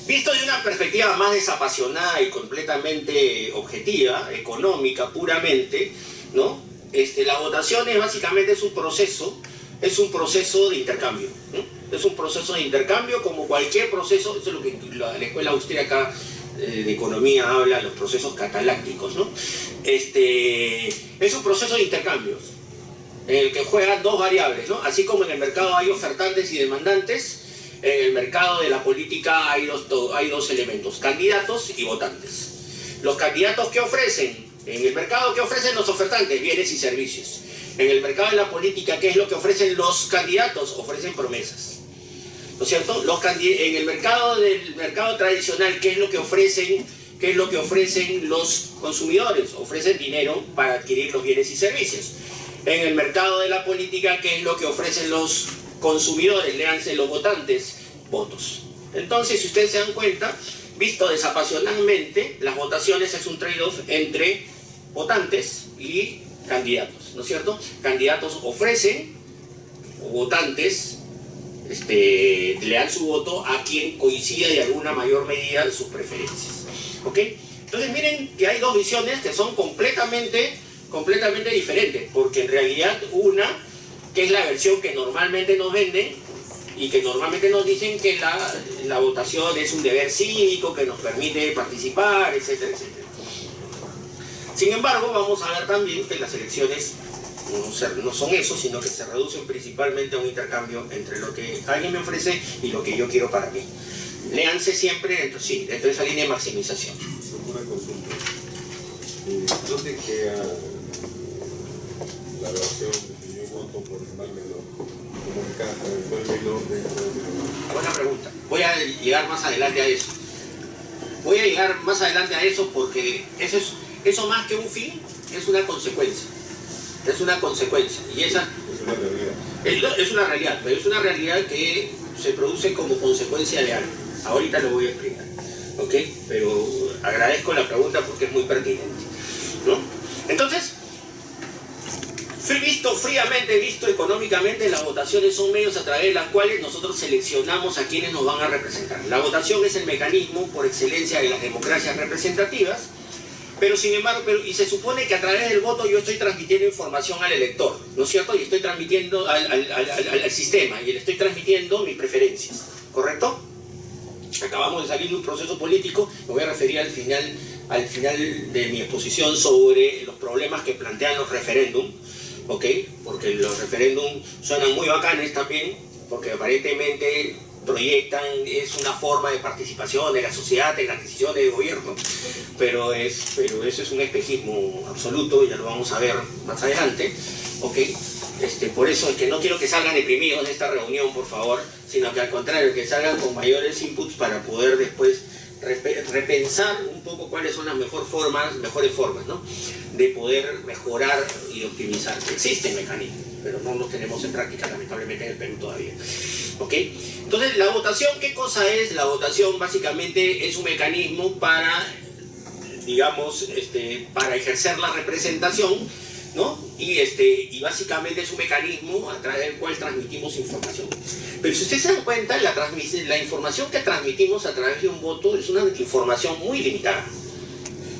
Visto de una perspectiva más desapasionada y completamente objetiva, económica puramente, ¿no? Las votaciones básicamente es un proceso de intercambio, ¿no? Es un proceso de intercambio como cualquier proceso, eso es lo que la escuela austríaca de economía habla, los procesos catalácticos, ¿no? Es un proceso de intercambios en el que juegan dos variables, ¿no? Así como en el mercado hay ofertantes y demandantes, en el mercado de la política hay dos elementos, candidatos y votantes. Los candidatos que ofrecen, en el mercado que ofrecen los ofertantes, bienes y servicios. En el mercado de la política, ¿qué es lo que ofrecen los candidatos? Ofrecen promesas, ¿no es cierto? En el mercado tradicional, ¿qué es lo que ofrecen? ¿Qué es lo que ofrecen los consumidores? Ofrecen dinero para adquirir los bienes y servicios. En el mercado de la política, ¿qué es lo que ofrecen los consumidores? Léanse los votantes, votos. Entonces, si ustedes se dan cuenta, visto desapasionadamente, las votaciones es un trade-off entre votantes y candidatos, ¿no es cierto? Candidatos ofrecen, o votantes le dan su voto a quien coincida de alguna mayor medida de sus preferencias, ¿ok? Entonces miren que hay dos visiones que son completamente diferentes, porque en realidad una, que es la versión que normalmente nos venden y que normalmente nos dicen que la votación es un deber cívico que nos permite participar, etcétera, etcétera. Sin embargo, vamos a ver también que las elecciones no son eso, sino que se reducen principalmente a un intercambio entre lo que alguien me ofrece y lo que yo quiero para mí. Léanse siempre dentro de esa línea de maximización. Una consulta. ¿Dónde queda la relación de yo voto por el mal menor? ¿Cómo encaja el mal menor dentro de la... Buena pregunta. Voy a llegar más adelante a eso. Porque eso más que un fin es una consecuencia. Es una consecuencia. Y esa es una realidad. Es una realidad, pero es una realidad que se produce como consecuencia de algo. Ahorita lo voy a explicar, ¿ok? Pero agradezco la pregunta porque es muy pertinente, ¿no? Entonces, visto económicamente, las votaciones son medios a través de las cuales nosotros seleccionamos a quienes nos van a representar. La votación es el mecanismo por excelencia de las democracias representativas, pero sin embargo, y se supone que a través del voto yo estoy transmitiendo información al elector, ¿no es cierto? Y estoy transmitiendo al sistema, y le estoy transmitiendo mis preferencias, ¿correcto? Acabamos de salir de un proceso político, me voy a referir al final de mi exposición sobre los problemas que plantean los referéndums, ¿ok? Porque los referéndums suenan muy bacanes también, porque aparentemente proyectan, es una forma de participación de la sociedad en las decisiones de gobierno, pero eso es un espejismo absoluto, ya lo vamos a ver más adelante, ¿ok? Por eso es que no quiero que salgan deprimidos de esta reunión, por favor, sino que al contrario, que salgan con mayores inputs para poder después repensar un poco cuáles son las mejores formas, ¿no? De poder mejorar y optimizar. Existen mecanismos, pero no los tenemos en práctica, lamentablemente, en el Perú todavía, ¿ok? Entonces, la votación, ¿qué cosa es? La votación básicamente es un mecanismo para, digamos, para ejercer la representación, ¿no? Y básicamente es un mecanismo a través del cual transmitimos información. Pero si ustedes se dan cuenta, la información que transmitimos a través de un voto es una información muy limitada.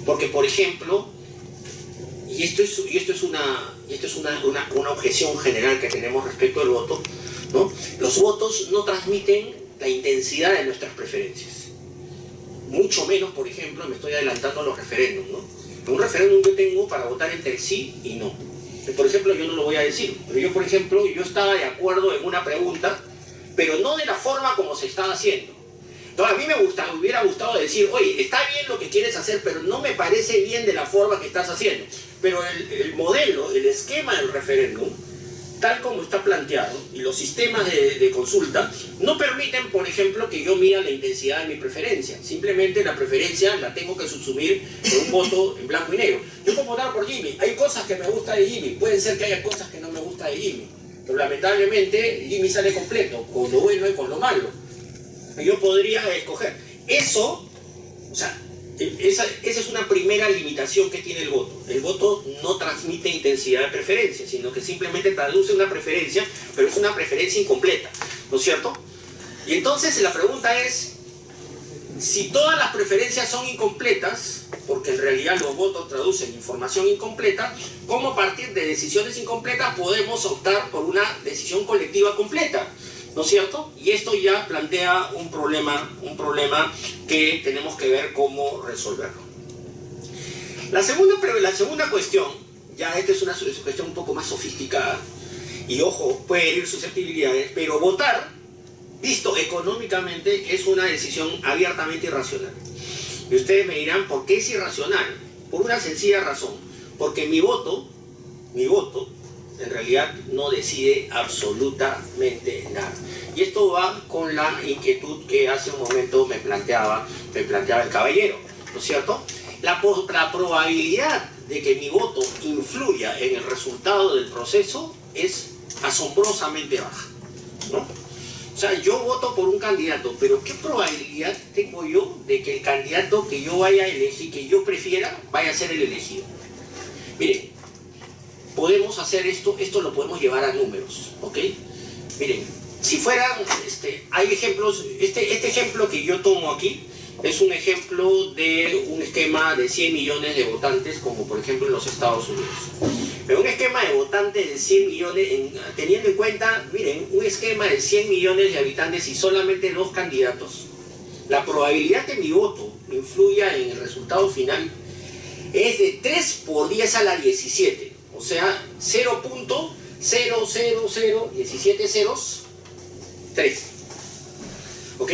Porque, por ejemplo, y esto es una objeción general que tenemos respecto al voto, ¿no? Los votos no transmiten la intensidad de nuestras preferencias. Mucho menos, por ejemplo, me estoy adelantando a los referéndums, ¿no? En un referéndum yo tengo para votar entre sí y no. Por ejemplo, yo no lo voy a decir, pero yo, por ejemplo, yo estaba de acuerdo en una pregunta, pero no de la forma como se estaba haciendo. Entonces, a mí me hubiera gustado decir, oye, está bien lo que quieres hacer, pero no me parece bien de la forma que estás haciendo. Pero el modelo, el esquema del referéndum, tal como está planteado, y los sistemas de consulta, no permiten, por ejemplo, que yo mida la intensidad de mi preferencia. Simplemente la preferencia la tengo que subsumir por un voto en blanco y negro. Yo puedo votar por Jimmy. Hay cosas que me gustan de Jimmy. Pueden ser que haya cosas que no me gustan de Jimmy. Pero lamentablemente Jimmy sale completo, con lo bueno y con lo malo. Yo podría escoger. Eso, o sea, esa es una primera limitación que tiene el voto. El voto no transmite intensidad de preferencia, sino que simplemente traduce una preferencia, pero es una preferencia incompleta, ¿no es cierto? Y entonces la pregunta es, Si todas las preferencias son incompletas, porque en realidad los votos traducen información incompleta, ¿cómo a partir de decisiones incompletas podemos optar por una decisión colectiva completa? ¿No es cierto? Y esto ya plantea un problema que tenemos que ver cómo resolverlo. La segunda cuestión, ya esta es una cuestión un poco más sofisticada, y ojo, puede herir susceptibilidades, pero votar, visto económicamente, es una decisión abiertamente irracional. Y ustedes me dirán, ¿por qué es irracional? Por una sencilla razón, porque mi voto, en realidad no decide absolutamente nada. Y esto va con la inquietud que hace un momento me planteaba el caballero, ¿no es cierto? La probabilidad de que mi voto influya en el resultado del proceso es asombrosamente baja, ¿no? O sea, yo voto por un candidato, pero ¿qué probabilidad tengo yo de que el candidato que yo vaya a elegir, que yo prefiera, vaya a ser el elegido? Miren, podemos hacer esto lo podemos llevar a números, ¿ok? Miren, si fueran, hay ejemplos, este ejemplo que yo tomo aquí es un ejemplo de un esquema de 100 millones de votantes, como por ejemplo en los Estados Unidos. Pero un esquema de votantes de 100 millones, teniendo en cuenta, miren, un esquema de 100 millones de habitantes y solamente 2 candidatos, la probabilidad que mi voto influya en el resultado final es de 3 por 10 a la 17. O sea, 0.00017 ceros, 3. ¿Ok?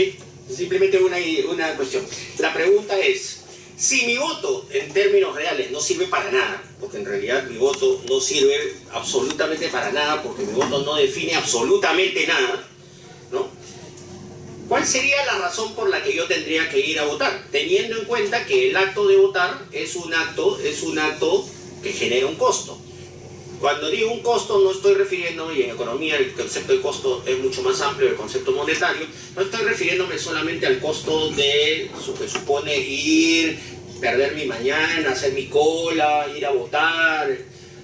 Simplemente una cuestión. La pregunta es, si mi voto en términos reales no sirve para nada, porque en realidad mi voto no sirve absolutamente para nada, porque mi voto no define absolutamente nada, ¿no? ¿Cuál sería la razón por la que yo tendría que ir a votar? Teniendo en cuenta que el acto de votar es un acto que genera un costo. Cuando digo un costo no estoy refiriéndome, y en economía el concepto de costo es mucho más amplio del concepto monetario, no estoy refiriéndome solamente al costo de lo que supone perder mi mañana, hacer mi cola, ir a votar,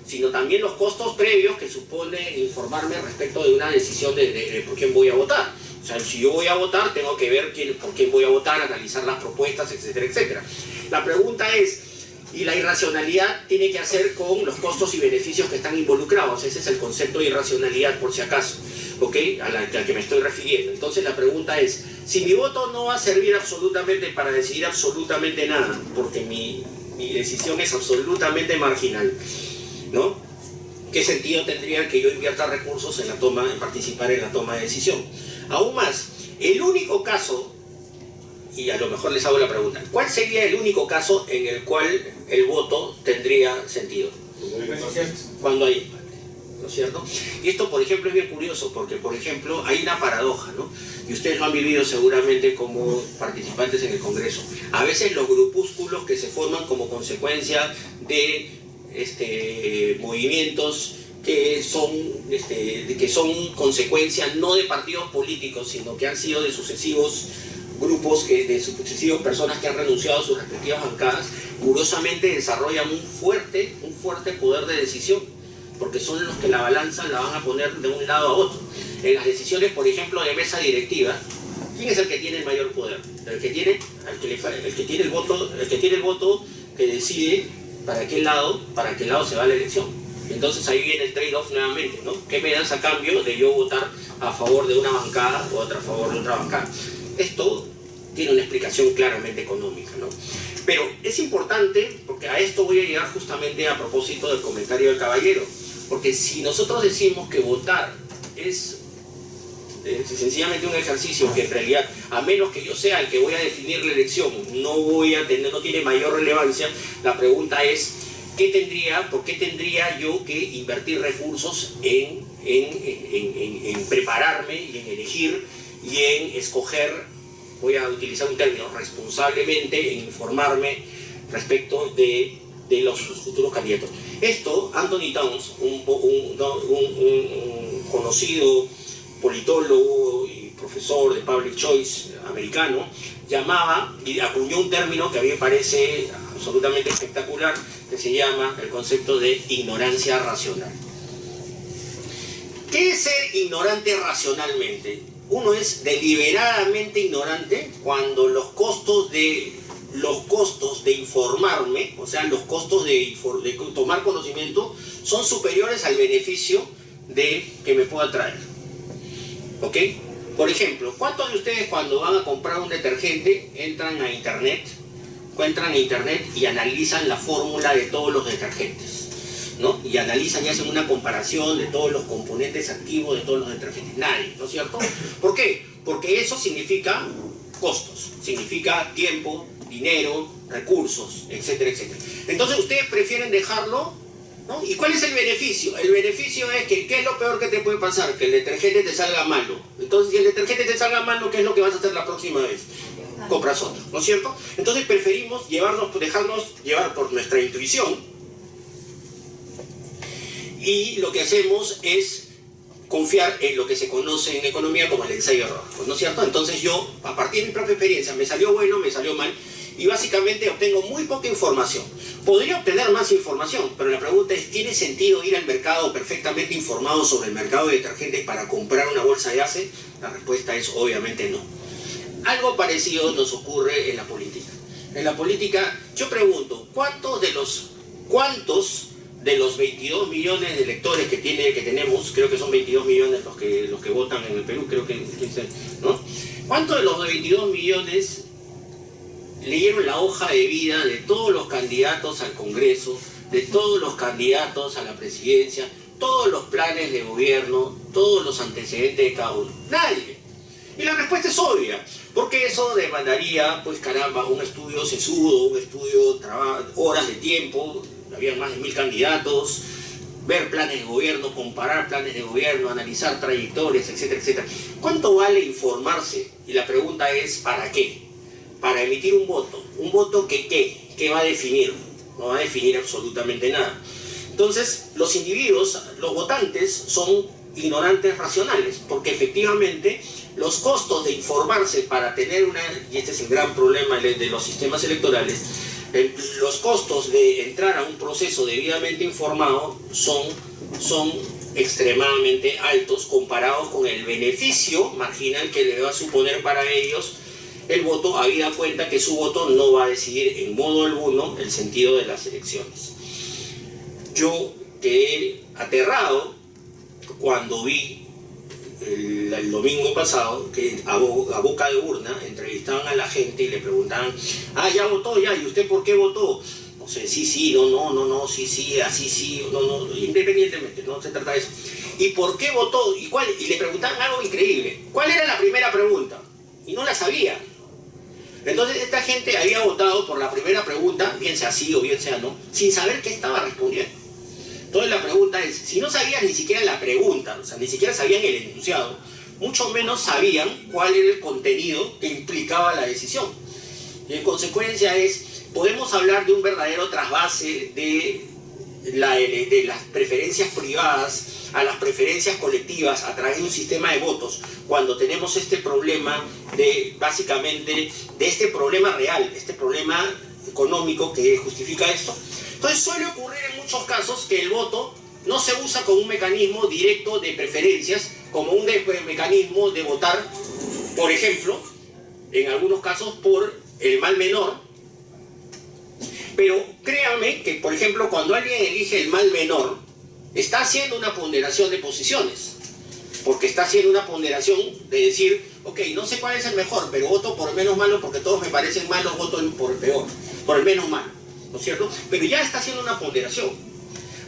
sino también los costos previos que supone informarme respecto de una decisión de por quién voy a votar. O sea, si yo voy a votar, tengo que ver por quién voy a votar, analizar las propuestas, etcétera, etcétera. La pregunta es, y la irracionalidad tiene que hacer con los costos y beneficios que están involucrados. Ese es el concepto de irracionalidad, por si acaso, ¿ok? Al que me estoy refiriendo. Entonces la pregunta es, si mi voto no va a servir absolutamente para decidir absolutamente nada, porque mi decisión es absolutamente marginal, ¿no? ¿Qué sentido tendría que yo invierta recursos en participar en la toma de decisión? Aún más, el único caso, y a lo mejor les hago la pregunta, ¿cuál sería el único caso en el cual el voto tendría sentido? Cuando hay empate, ¿no es cierto? Y esto, por ejemplo, es bien curioso, porque, por ejemplo, hay una paradoja, ¿no? Y ustedes lo han vivido seguramente como participantes en el Congreso. A veces los grupúsculos que se forman como consecuencia de movimientos que son consecuencia no de partidos políticos, sino que han sido de sucesivos grupos, de sucesivas personas que han renunciado a sus respectivas bancadas, curiosamente desarrollan un fuerte poder de decisión, porque son los que la balanza la van a poner de un lado a otro. En las decisiones, por ejemplo, de mesa directiva, ¿quién es el que tiene el mayor poder? El que tiene el voto que decide para qué lado se va la elección. Entonces ahí viene el trade-off nuevamente, ¿no? ¿Qué me das a cambio de yo votar a favor de una bancada o a favor de otra bancada? Esto tiene una explicación claramente económica, ¿no? Pero es importante, porque a esto voy a llegar justamente a propósito del comentario del caballero, porque si nosotros decimos que votar es sencillamente un ejercicio que en realidad, a menos que yo sea el que voy a definir la elección, no tiene mayor relevancia, la pregunta es, ¿por qué tendría yo que invertir recursos en prepararme y en elegir y en escoger, voy a utilizar un término, responsablemente, en informarme respecto de los futuros candidatos? Esto, Anthony Towns, un conocido politólogo y profesor de Public Choice americano, llamaba y acuñó un término que a mí me parece absolutamente espectacular, que se llama el concepto de ignorancia racional. ¿Qué es ser ignorante racionalmente? uno es deliberadamente ignorante cuando los costos de informarme, o sea, los costos de tomar conocimiento, son superiores al beneficio que me pueda traer. ¿Ok? Por ejemplo, ¿cuántos de ustedes cuando van a comprar un detergente entran a internet y analizan la fórmula de todos los detergentes, ¿no? Y analizan y hacen una comparación de todos los componentes activos de todos los detergentes? Nadie, ¿no es cierto? ¿Por qué? Porque eso significa costos, significa tiempo, dinero, recursos, etcétera, etcétera. Entonces ustedes prefieren dejarlo, ¿no? ¿Y cuál es el beneficio? El beneficio es que, ¿qué es lo peor que te puede pasar? Que el detergente te salga malo. Entonces, si el detergente te salga malo, ¿qué es lo que vas a hacer la próxima vez? Compras otro, ¿no es cierto? Entonces preferimos dejarnos llevar por nuestra intuición, y lo que hacemos es confiar en lo que se conoce en economía como el ensayo-error, ¿no es cierto? Entonces yo, a partir de mi propia experiencia, me salió bueno, me salió mal, y básicamente obtengo muy poca información. Podría obtener más información, pero la pregunta es, ¿tiene sentido ir al mercado perfectamente informado sobre el mercado de detergentes para comprar una bolsa de ACE? La respuesta es obviamente no. Algo parecido nos ocurre en la política. En la política, yo pregunto, ¿cuántos de los 22 millones de electores que tenemos, creo que son 22 millones los que votan en el Perú, creo que, ¿no? ¿Cuántos de los 22 millones leyeron la hoja de vida de todos los candidatos al Congreso, de todos los candidatos a la presidencia, todos los planes de gobierno, todos los antecedentes de cada uno? Nadie. Y la respuesta es obvia, porque eso demandaría, pues caramba, un estudio sesudo, un estudio, horas de tiempo, había más de 1000 candidatos, ver planes de gobierno, comparar planes de gobierno, analizar trayectorias, etcétera, etcétera. ¿Cuánto vale informarse? Y la pregunta es, ¿para qué? Para emitir un voto. ¿Un voto que qué? ¿Qué va a definir? No va a definir absolutamente nada. Entonces, los individuos, los votantes, son ignorantes racionales, porque efectivamente los costos de informarse para tener y este es el gran problema de los sistemas electorales, los costos de entrar a un proceso debidamente informado son extremadamente altos comparados con el beneficio marginal que le va a suponer para ellos el voto, habida cuenta que su voto no va a decidir en modo alguno el sentido de las elecciones. Yo quedé aterrado cuando vi el domingo pasado que a boca de urna entrevistaban a la gente y le preguntaban, ya votó, ya, ¿y usted por qué votó? No sé, sí, no, sí, así sí, no, independientemente, no se trata de eso. ¿Y por qué votó? ¿Y le preguntaban algo increíble. ¿Cuál era la primera pregunta? Y no la sabía. Entonces esta gente había votado por la primera pregunta, bien sea sí o bien sea no, sin saber qué estaba respondiendo. Entonces la pregunta es, si no sabían ni siquiera la pregunta, o sea, ni siquiera sabían el enunciado, mucho menos sabían cuál era el contenido que implicaba la decisión. Y en consecuencia podemos hablar de un verdadero trasvase de las preferencias privadas a las preferencias colectivas a través de un sistema de votos, cuando tenemos este problema básicamente de este problema real, este problema económico que justifica esto. Entonces suele ocurrir en muchos casos que el voto no se usa como un mecanismo directo de preferencias, como un mecanismo de votar, por ejemplo, en algunos casos por el mal menor. Pero créanme que, por ejemplo, cuando alguien elige el mal menor, está haciendo una ponderación de posiciones, porque está haciendo una ponderación de decir, ok, no sé cuál es el mejor, pero voto por el menos malo porque todos me parecen malos, voto por el peor, por el menos malo, ¿no es cierto? Pero ya está haciendo una ponderación.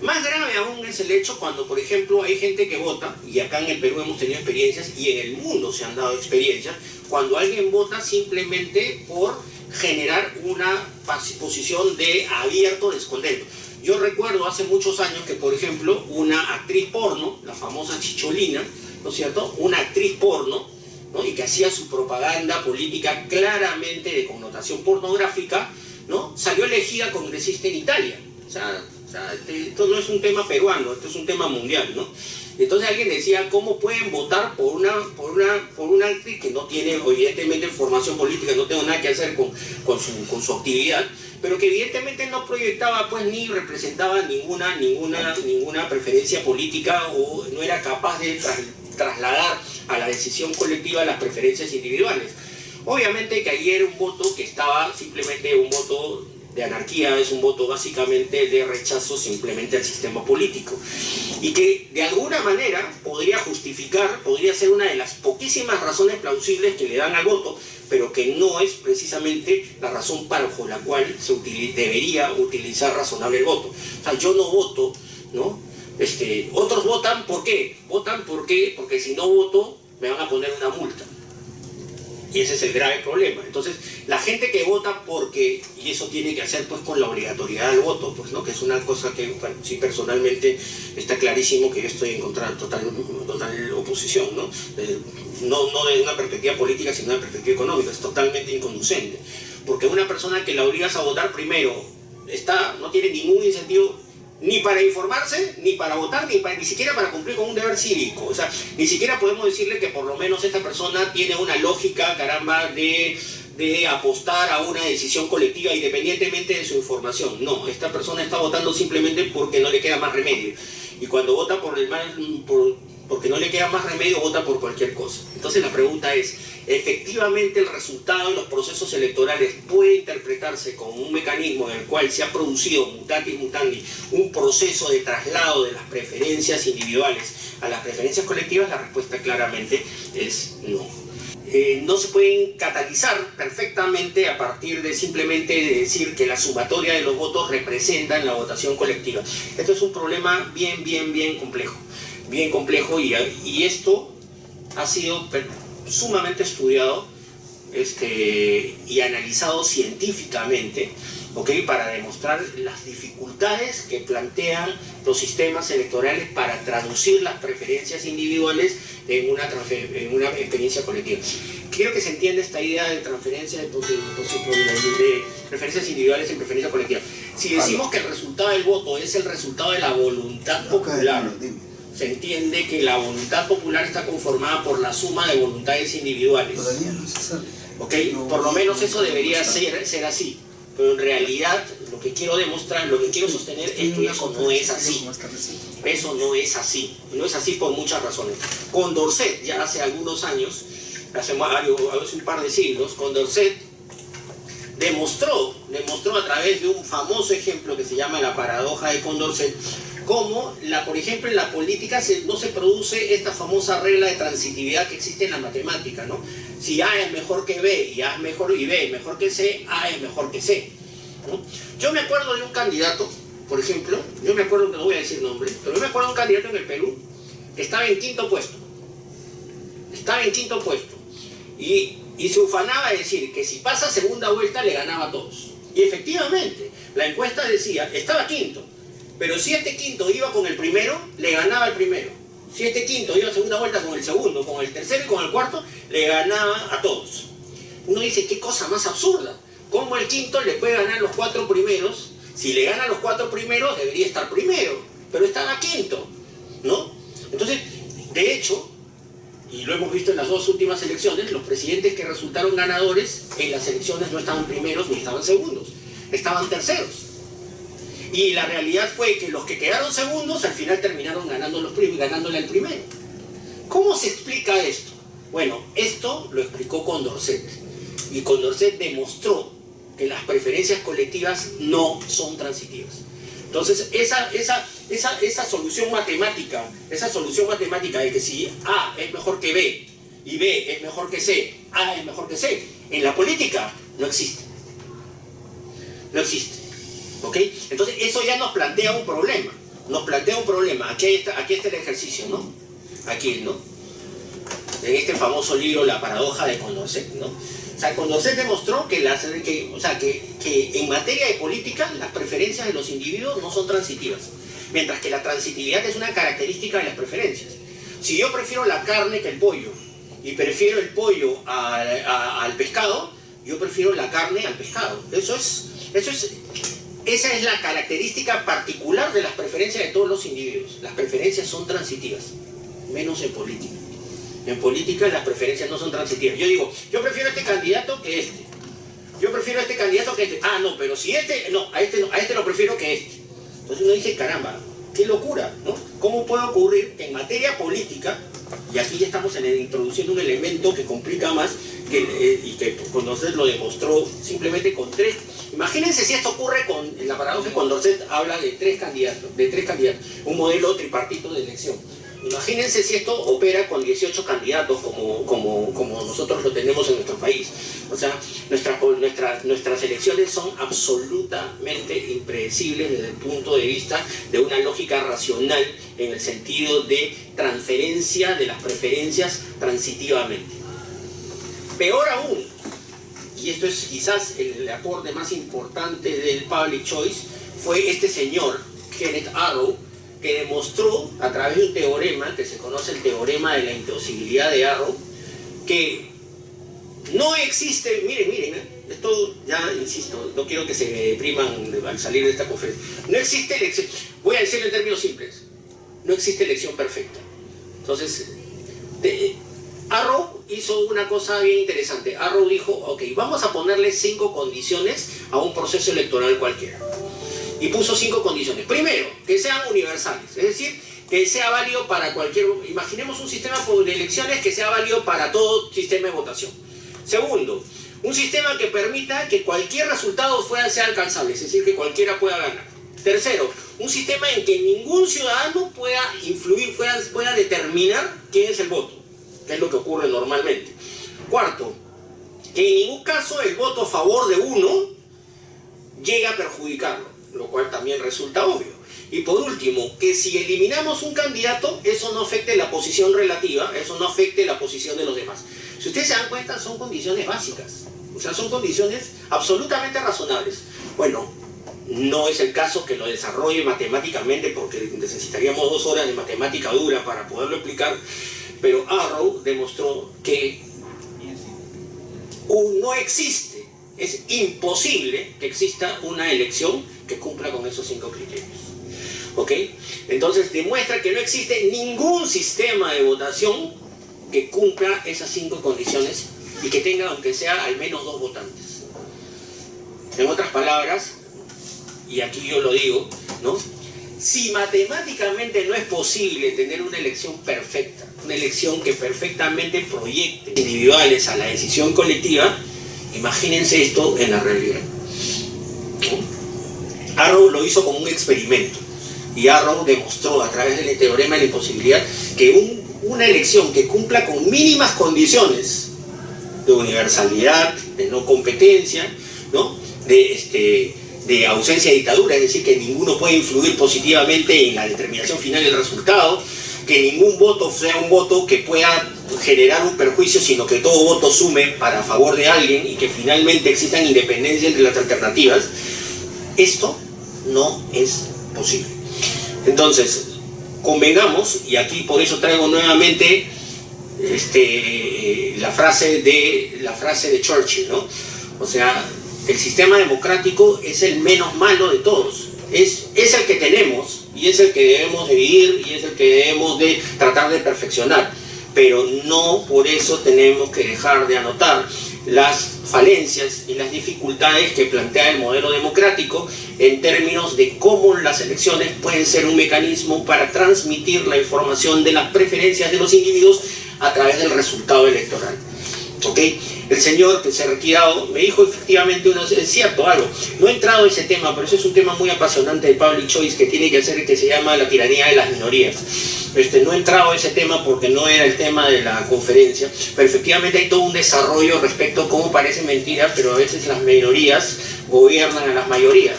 Más grave aún es el hecho cuando, por ejemplo, hay gente que vota, y acá en el Perú hemos tenido experiencias, y en el mundo se han dado experiencias, cuando alguien vota simplemente por generar una posición de abierto descontento. Yo recuerdo hace muchos años que, por ejemplo, una actriz porno, la famosa Chicholina, ¿no es cierto?, una actriz porno, ¿no?, y que hacía su propaganda política claramente de connotación pornográfica, ¿no?, salió elegida congresista en Italia. O sea, esto no es un tema peruano, esto es un tema mundial, ¿no? Entonces alguien decía, ¿cómo pueden votar por una actriz que no tiene evidentemente formación política, no tengo nada que hacer con su actividad, pero que evidentemente no proyectaba pues ni representaba ninguna preferencia política o no era capaz de trasladar a la decisión colectiva las preferencias individuales. Obviamente que ayer un voto que estaba simplemente un voto de anarquía, es un voto básicamente de rechazo simplemente al sistema político, y que de alguna manera podría justificar, podría ser una de las poquísimas razones plausibles que le dan al voto, pero que no es precisamente la razón bajo la cual debería utilizar razonable el voto. O sea, yo no voto, ¿no? Otros votan, ¿por qué? Votan porque si no voto me van a poner una multa. Y ese es el grave problema. Entonces, la gente que vota porque, y eso tiene que hacer pues con la obligatoriedad del voto, pues, ¿no? Que es una cosa que, bueno, sí, personalmente está clarísimo que yo estoy en contra, total oposición, ¿no? No de una perspectiva política, sino de una perspectiva económica. Es totalmente inconducente. Porque una persona que la obligas a votar primero no tiene ningún incentivo ni para informarse, ni para votar, ni siquiera para cumplir con un deber cívico. O sea, ni siquiera podemos decirle que por lo menos esta persona tiene una lógica, caramba, de apostar a una decisión colectiva independientemente de su información. No, esta persona está votando simplemente porque no le queda más remedio. Y cuando vota porque no le queda más remedio, vota por cualquier cosa. Entonces la pregunta es, ¿efectivamente el resultado de los procesos electorales puede interpretarse como un mecanismo en el cual se ha producido mutatis mutandis un proceso de traslado de las preferencias individuales a las preferencias colectivas? La respuesta claramente es no. No se pueden catalizar perfectamente a partir de simplemente de decir que la sumatoria de los votos representan la votación colectiva. Esto es un problema bien complejo. Bien complejo, y esto ha sido sumamente estudiado y analizado científicamente, ¿okay? Para demostrar las dificultades que plantean los sistemas electorales para traducir las preferencias individuales en una experiencia colectiva. Quiero que se entienda esta idea de transferencia de preferencias individuales en preferencia colectiva. Si decimos que el resultado del voto es el resultado de la voluntad popular, se entiende que la voluntad popular está conformada por la suma de voluntades individuales. Todavía no se sabe. ¿Okay? Por lo menos eso debería ser así. Pero en realidad lo que quiero demostrar, lo que quiero sostener es que eso no es así. Eso no es así. No es así por muchas razones. Condorcet, ya hace algunos años, hace un par de siglos, Condorcet demostró a través de un famoso ejemplo que se llama la paradoja de Condorcet, cómo, por ejemplo, en la política no se produce esta famosa regla de transitividad que existe en la matemática, ¿no? Si A es mejor que B y B es mejor que C, A es mejor que C, ¿no? Yo me acuerdo de un candidato, por ejemplo, no voy a decir nombre, pero yo me acuerdo de un candidato en el Perú que estaba en quinto puesto. Y se ufanaba de decir que si pasa segunda vuelta le ganaba a todos. Y efectivamente, la encuesta decía, estaba quinto, pero si este quinto iba con el primero, le ganaba el primero. Si este quinto iba a segunda vuelta con el segundo, con el tercero y con el cuarto, le ganaba a todos. Uno dice, qué cosa más absurda. ¿Cómo el quinto le puede ganar los cuatro primeros? Si le gana a los cuatro primeros, debería estar primero, pero estaba quinto, ¿no? Entonces, de hecho, y lo hemos visto en las dos últimas elecciones, los presidentes que resultaron ganadores en las elecciones no estaban primeros ni estaban segundos, estaban terceros. Y la realidad fue que los que quedaron segundos al final terminaron ganándole al primero. ¿Cómo se explica esto? Bueno, esto lo explicó Condorcet. Y Condorcet demostró que las preferencias colectivas no son transitivas. Entonces, esa solución matemática de que si A es mejor que B y B es mejor que C, A es mejor que C, en la política no existe. No existe. ¿Ok? Entonces, eso ya nos plantea un problema. Aquí está el ejercicio, ¿no? Aquí, ¿no? En este famoso libro, La paradoja de Condorcet, ¿no? O sea, Condorcet demostró que en materia de política las preferencias de los individuos no son transitivas, mientras que la transitividad es una característica de las preferencias. Si yo prefiero la carne que el pollo y prefiero el pollo al pescado, yo prefiero la carne al pescado. Esa es la característica particular de las preferencias de todos los individuos. Las preferencias son transitivas, menos en política. En política las preferencias no son transitivas. Yo digo, yo prefiero este candidato que este. Yo prefiero este candidato que este. Ah, no, pero si este, no, a este lo prefiero que este. Entonces uno dice, caramba, qué locura, ¿no? ¿Cómo puede ocurrir que en materia política Y aquí ya estamos introduciendo un elemento que complica más y que Condorcet lo demostró simplemente con 3. Imagínense si esto ocurre con la paradoja de Condorcet, habla de tres candidatos, un modelo tripartito de elección. Imagínense si esto opera con 18 candidatos como nosotros lo tenemos en nuestro país. O sea, nuestras elecciones son absolutamente impredecibles desde el punto de vista de una lógica racional en el sentido de transferencia de las preferencias transitivamente. Peor aún, y esto es quizás el aporte más importante del Public Choice, fue este señor, Kenneth Arrow, que demostró a través de un teorema, que se conoce el teorema de la imposibilidad de Arrow, que no existe, miren, esto ya insisto, no quiero que se me depriman al salir de esta conferencia, no existe elección, voy a decirlo en términos simples, no existe elección perfecta. Entonces, Arrow hizo una cosa bien interesante. Arrow dijo, ok, vamos a ponerle 5 condiciones a un proceso electoral cualquiera. Y puso 5 condiciones. Primero, que sean universales, es decir, que sea válido para cualquier... Imaginemos un sistema de elecciones que sea válido para todo sistema de votación. Segundo, un sistema que permita que cualquier resultado sea alcanzable, es decir, que cualquiera pueda ganar. Tercero, un sistema en que ningún ciudadano pueda influir, pueda determinar quién es el voto, que es lo que ocurre normalmente. Cuarto, que en ningún caso el voto a favor de uno llegue a perjudicarlo, lo cual también resulta obvio. Y por último, que si eliminamos un candidato, eso no afecte la posición relativa, eso no afecte la posición de los demás. Si ustedes se dan cuenta, son condiciones básicas, o sea, son condiciones absolutamente razonables. Bueno, no es el caso que lo desarrolle matemáticamente, porque necesitaríamos 2 horas de matemática dura para poderlo explicar, pero Arrow demostró que no existe, es imposible que exista una elección que cumpla con esos 5 criterios. ¿Ok? Entonces demuestra que no existe ningún sistema de votación que cumpla esas 5 condiciones y que tenga, aunque sea, al menos 2 votantes. En otras palabras, y aquí yo lo digo, ¿no? Si matemáticamente no es posible tener una elección perfecta, una elección que perfectamente proyecte individuales a la decisión colectiva, imagínense esto en la realidad. Arrow lo hizo como un experimento y Arrow demostró a través del teorema de la imposibilidad que una elección que cumpla con mínimas condiciones de universalidad, de no competencia, ¿no? de ausencia de dictadura, es decir, que ninguno puede influir positivamente en la determinación final del resultado, que ningún voto sea un voto que pueda generar un perjuicio, sino que todo voto sume para favor de alguien y que finalmente existan independencia entre las alternativas. Esto no es posible. Entonces, convengamos, y aquí por eso traigo nuevamente la frase de Churchill, ¿no? O sea, el sistema democrático es el menos malo de todos. Es el que tenemos y es el que debemos de vivir y es el que debemos de tratar de perfeccionar. Pero no por eso tenemos que dejar de anotar las falencias y las dificultades que plantea el modelo democrático en términos de cómo las elecciones pueden ser un mecanismo para transmitir la información de las preferencias de los individuos a través del resultado electoral. ¿Ok? El señor que se ha retirado me dijo efectivamente, es cierto algo, no he entrado a ese tema, pero eso es un tema muy apasionante de Public Choice que tiene que hacer, que se llama la tiranía de las minorías. No he entrado a ese tema porque no era el tema de la conferencia, pero efectivamente hay todo un desarrollo respecto a cómo parece mentira, pero a veces las minorías gobiernan a las mayorías,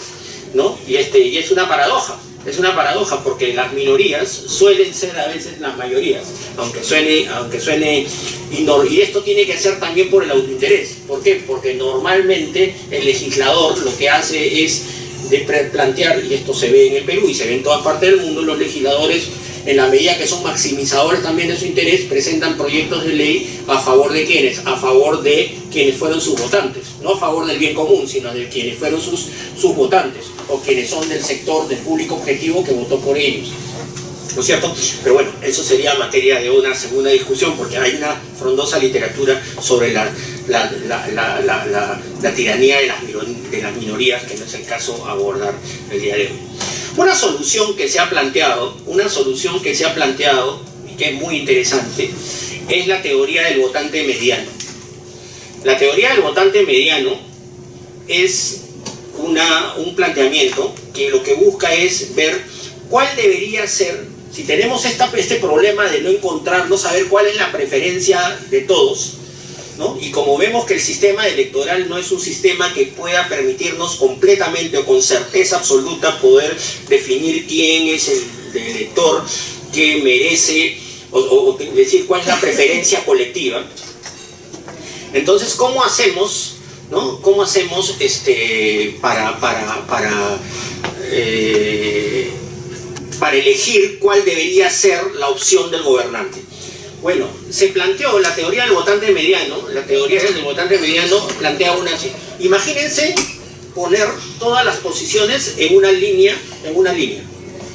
¿no? Y es una paradoja. Es una paradoja porque las minorías suelen ser a veces las mayorías, aunque suene y esto tiene que ser también por el autointerés. ¿Por qué? Porque normalmente el legislador lo que hace es plantear, y esto se ve en el Perú y se ve en todas partes del mundo, los legisladores, en la medida que son maximizadores también de su interés, presentan proyectos de ley a favor de quienes, a favor de quienes fueron sus votantes, no a favor del bien común, sino de quienes fueron sus votantes, o quienes son del sector del público objetivo que votó por ellos, ¿no es cierto? Pero bueno, eso sería materia de una segunda discusión, porque hay una frondosa literatura sobre la tiranía de las minorías, que no es el caso abordar el día de hoy. Una solución que se ha planteado, que es muy interesante, es la teoría del votante mediano. La teoría del votante mediano es un planteamiento que lo que busca es ver cuál debería ser, si tenemos este problema de no encontrar, no saber cuál es la preferencia de todos, ¿no? Y como vemos que el sistema electoral no es un sistema que pueda permitirnos completamente o con certeza absoluta poder definir quién es el elector que merece o decir cuál es la preferencia colectiva, entonces ¿cómo hacemos, ¿no? ¿Cómo hacemos para elegir cuál debería ser la opción del gobernante? Bueno, se planteó la teoría del votante mediano. La teoría del votante mediano plantea una así. Imagínense poner todas las posiciones en una línea.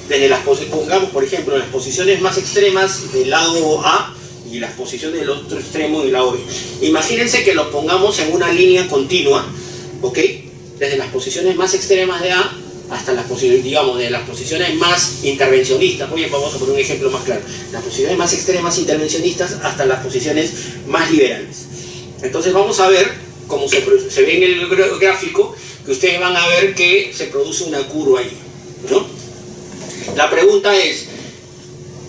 Desde pongamos, por ejemplo, las posiciones más extremas del lado A y las posiciones del otro extremo del lado B. Imagínense que los pongamos en una línea continua, ¿ok? Desde las posiciones más extremas de A hasta las posiciones, digamos, de las posiciones más intervencionistas. Oye, vamos a poner un ejemplo más claro. Las posiciones más extremas intervencionistas hasta las posiciones más liberales. Entonces vamos a ver, como se ve en el gráfico, que ustedes van a ver que se produce una curva ahí, ¿no? La pregunta es,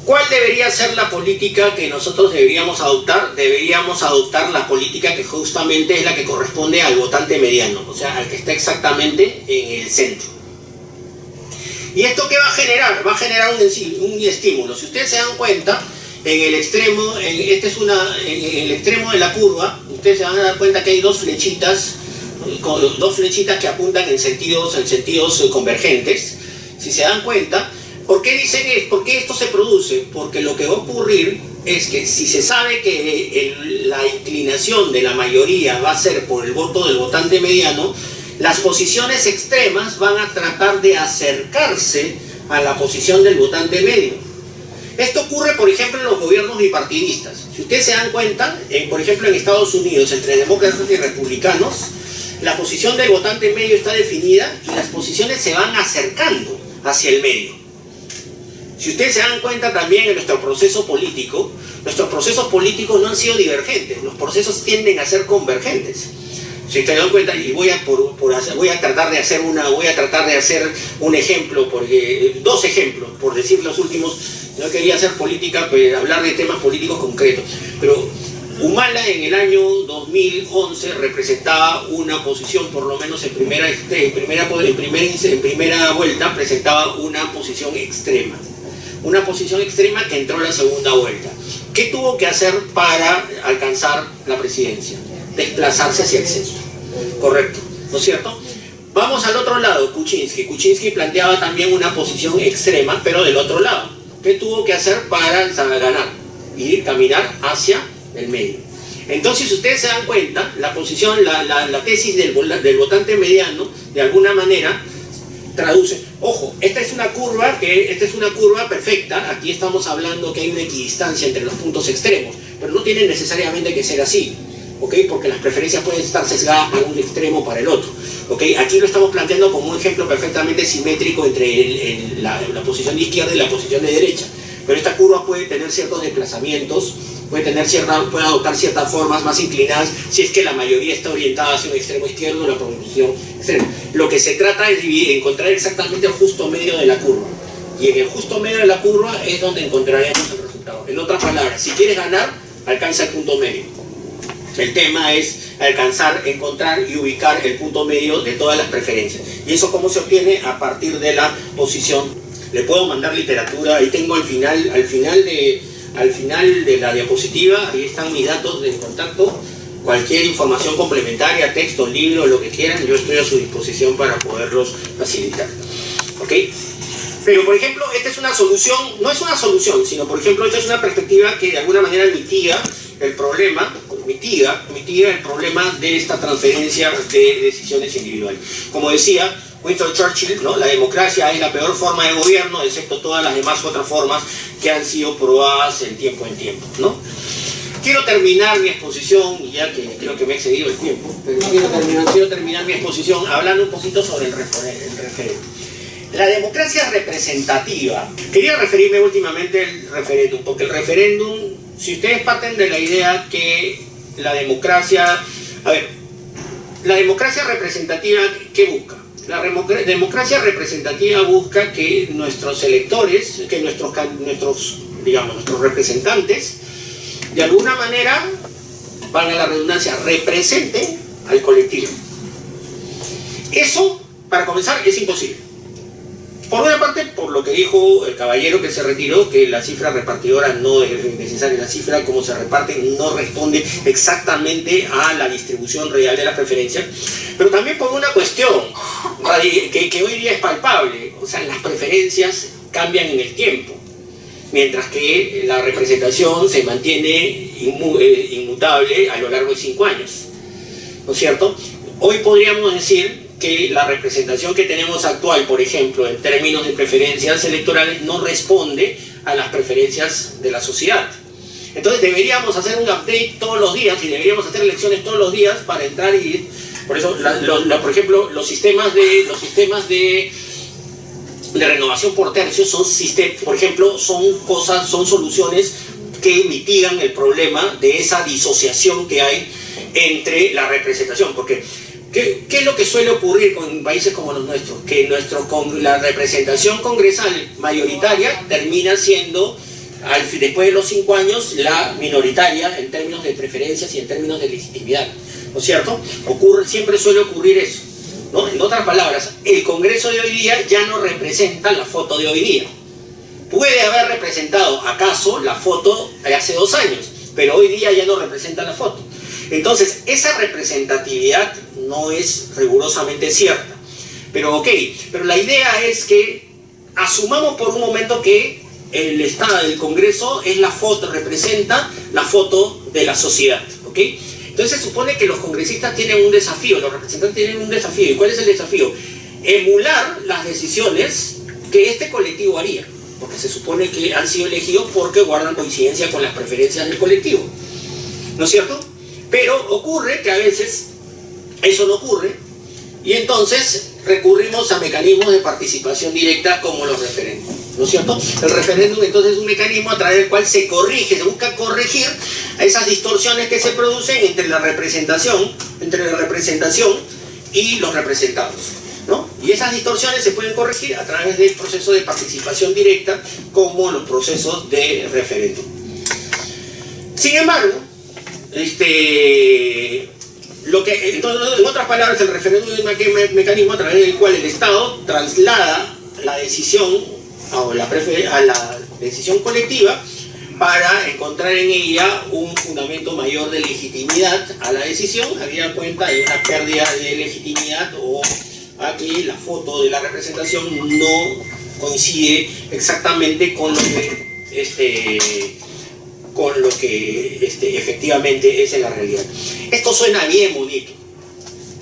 ¿cuál debería ser la política que nosotros deberíamos adoptar? Deberíamos adoptar la política que justamente es la que corresponde al votante mediano, o sea, al que está exactamente en el centro. ¿Y esto qué va a generar? Va a generar un estímulo. Si ustedes se dan cuenta, en el extremo, en el extremo de la curva, ustedes se van a dar cuenta que hay dos flechitas que apuntan en sentidos convergentes. Si se dan cuenta, ¿por qué esto se produce? Porque lo que va a ocurrir es que si se sabe que la inclinación de la mayoría va a ser por el voto del votante mediano, las posiciones extremas van a tratar de acercarse a la posición del votante medio. Esto ocurre, por ejemplo, en los gobiernos bipartidistas. Si ustedes se dan cuenta, por ejemplo, en Estados Unidos, entre demócratas y republicanos, la posición del votante medio está definida y las posiciones se van acercando hacia el medio. Si ustedes se dan cuenta también en nuestros procesos políticos no han sido divergentes, los procesos tienden a ser convergentes. Si te dan cuenta, y voy a tratar de hacer un ejemplo, dos ejemplos, por decir los últimos. No quería hacer política, pues, hablar de temas políticos concretos, pero Humala en el año 2011 representaba una posición, por lo menos en primera vuelta, presentaba una posición extrema que entró en la segunda vuelta. ¿Qué tuvo que hacer para alcanzar la presidencia? Desplazarse hacia el centro, correcto, ¿no es cierto? Vamos al otro lado, Kuczynski planteaba también una posición extrema, pero del otro lado. ¿Qué tuvo que hacer para ganar? Caminar hacia el medio. Entonces, si ustedes se dan cuenta, la tesis del votante mediano, de alguna manera, traduce, ojo, esta es una curva perfecta. Aquí estamos hablando que hay una equidistancia entre los puntos extremos, pero no tiene necesariamente que ser así, ¿ok? Porque las preferencias pueden estar sesgadas para un extremo o para el otro, ¿ok? Aquí lo estamos planteando como un ejemplo perfectamente simétrico entre la posición de izquierda y la posición de derecha, pero esta curva puede tener ciertos desplazamientos, puede adoptar ciertas formas más inclinadas si es que la mayoría está orientada hacia un extremo izquierdo o la posición extrema. Lo que se trata es de encontrar exactamente el justo medio de la curva, y en el justo medio de la curva es donde encontraremos el resultado. En otras palabras, si quieres ganar, alcanza el punto medio. El tema es encontrar y ubicar el punto medio de todas las preferencias. ¿Y eso cómo se obtiene? A partir de la posición. Le puedo mandar literatura, ahí tengo al final de la diapositiva, ahí están mis datos de contacto. Cualquier información complementaria, texto, libro, lo que quieran, yo estoy a su disposición para poderlos facilitar. ¿Ok? Pero, por ejemplo, esta es una solución, no es una solución, sino, por ejemplo, esta es una perspectiva que de alguna manera mitiga el problema de esta transferencia de decisiones individuales. Como decía Winston Churchill, ¿no? La democracia es la peor forma de gobierno, excepto todas las demás otras formas que han sido probadas en tiempo, ¿no? Quiero terminar mi exposición, ya que creo que me he excedido el tiempo, pero quiero terminar mi exposición hablando un poquito sobre el referéndum. La democracia representativa, quería referirme últimamente al referéndum, porque el referéndum, si ustedes parten de la idea que la democracia, a ver, la democracia representativa, ¿qué busca? La democracia representativa busca que nuestros electores, que nuestros representantes, de alguna manera, valga la redundancia, representen al colectivo. Eso, para comenzar, es imposible. Por una parte, por lo que dijo el caballero que se retiró, que la cifra repartidora no es necesaria, la cifra como se reparte no responde exactamente a la distribución real de las preferencias, pero también por una cuestión que hoy día es palpable, o sea, las preferencias cambian en el tiempo, mientras que la representación se mantiene inmutable a lo largo de 5 años, ¿no es cierto? Hoy podríamos decir que la representación que tenemos actual, por ejemplo, en términos de preferencias electorales, no responde a las preferencias de la sociedad. Entonces deberíamos hacer un update todos los días y deberíamos hacer elecciones todos los días para entrar y ir. Por eso, por ejemplo, los sistemas de renovación por tercios son por ejemplo, son soluciones que mitigan el problema de esa disociación que hay entre la representación, porque ¿qué es lo que suele ocurrir con países como los nuestros? Que la representación congresal mayoritaria termina siendo, después de los 5 años, la minoritaria en términos de preferencias y en términos de legitimidad, ¿no es cierto? Siempre suele ocurrir eso, ¿no? En otras palabras, el Congreso de hoy día ya no representa la foto de hoy día. Puede haber representado, acaso, la foto de hace 2 años, pero hoy día ya no representa la foto. Entonces, esa representatividad no es rigurosamente cierta. Pero la idea es que asumamos por un momento que el Estado del Congreso es representa la foto de la sociedad, ¿ok? Entonces se supone que los congresistas tienen un desafío, los representantes tienen un desafío. ¿Y cuál es el desafío? Emular las decisiones que este colectivo haría, porque se supone que han sido elegidos porque guardan coincidencia con las preferencias del colectivo, ¿no es cierto? Pero ocurre que a veces eso no ocurre y entonces recurrimos a mecanismos de participación directa como los referéndums, ¿no es cierto? El referéndum entonces es un mecanismo a través del cual se busca corregir a esas distorsiones que se producen entre la representación y los representados, ¿no? Y esas distorsiones se pueden corregir a través del proceso de participación directa como los procesos de referéndum. Sin embargo, entonces, en otras palabras, el referéndum es un mecanismo a través del cual el Estado traslada la decisión a la decisión colectiva para encontrar en ella un fundamento mayor de legitimidad a la decisión, habida cuenta de una pérdida de legitimidad o a que la foto de la representación no coincide exactamente con lo que efectivamente es en la realidad. Esto suena bien bonito,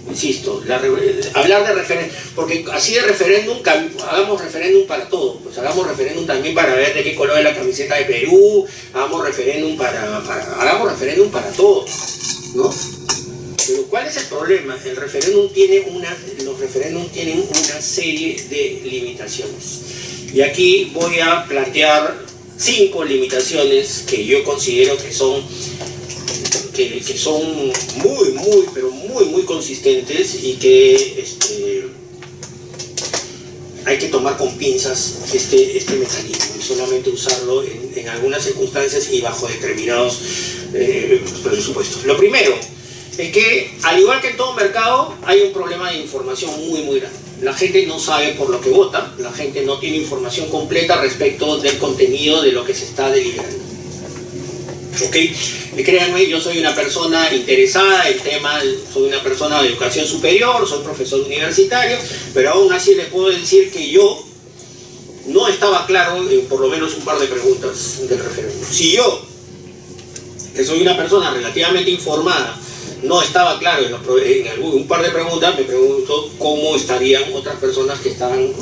insisto, hablar de referéndum, porque así de referéndum, hagamos referéndum para todo, pues hagamos referéndum también para ver de qué color es la camiseta de Perú, hagamos referéndum para todo, ¿no? Pero ¿cuál es el problema? Los referéndum tienen una serie de limitaciones. Y aquí voy a plantear 5 limitaciones que yo considero que son muy consistentes y que hay que tomar con pinzas este mecanismo y solamente usarlo en algunas circunstancias y bajo determinados presupuestos. Lo primero es que, al igual que en todo mercado, hay un problema de información muy grande. La gente no sabe por lo que vota, la gente no tiene información completa respecto del contenido de lo que se está deliberando. ¿Ok? Y créanme, yo soy una persona interesada en temas, soy una persona de educación superior, soy profesor universitario, pero aún así les puedo decir que yo no estaba claro en por lo menos un par de preguntas del referéndum. Si yo, que soy una persona relativamente informada, no estaba claro en un par de preguntas, me pregunto cómo estarían otras personas que estaban en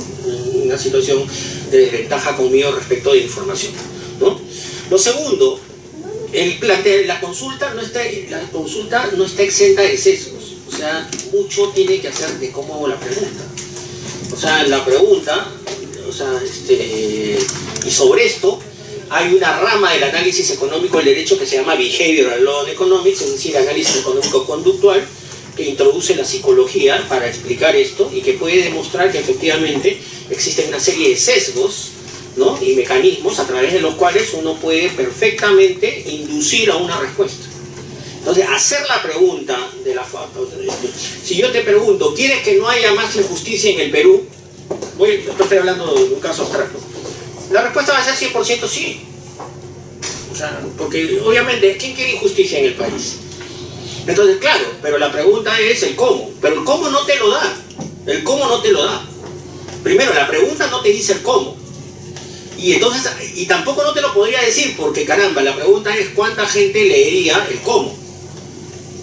una situación de desventaja conmigo respecto de información, ¿no? Lo segundo, la consulta no está exenta de sesgos, o sea, mucho tiene que hacer de cómo hago la pregunta. O sea, la pregunta, y sobre esto hay una rama del análisis económico del derecho que se llama Behavioral Law and Economics, es decir, análisis económico conductual, que introduce la psicología para explicar esto y que puede demostrar que efectivamente existen una serie de sesgos, ¿no?, y mecanismos a través de los cuales uno puede perfectamente inducir a una respuesta. Entonces, hacer la pregunta de la si yo te pregunto, ¿quieres que no haya más injusticia en el Perú? Estoy hablando de un caso abstracto. La respuesta va a ser 100% sí. O sea, porque obviamente, ¿quién quiere injusticia en el país? Entonces, claro, pero la pregunta es el cómo. Pero el cómo no te lo da. El cómo no te lo da. Primero, la pregunta no te dice el cómo. Y entonces, y tampoco no te lo podría decir, porque caramba, la pregunta es cuánta gente leería el cómo.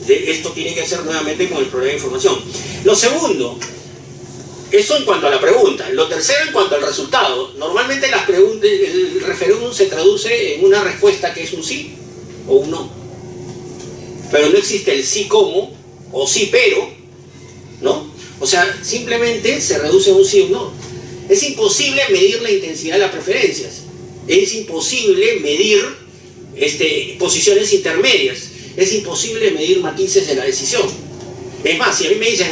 Esto tiene que ser nuevamente con el problema de información. Lo segundo, eso en cuanto a la pregunta. Lo tercero, en cuanto al resultado. Normalmente las preguntas, el referéndum se traduce en una respuesta que es un sí o un no. Pero no existe el sí como o sí pero, ¿no? O sea, simplemente se reduce a un sí o un no. Es imposible medir la intensidad de las preferencias. Es imposible medir posiciones intermedias. Es imposible medir matices de la decisión. Es más, si a mí me dicen,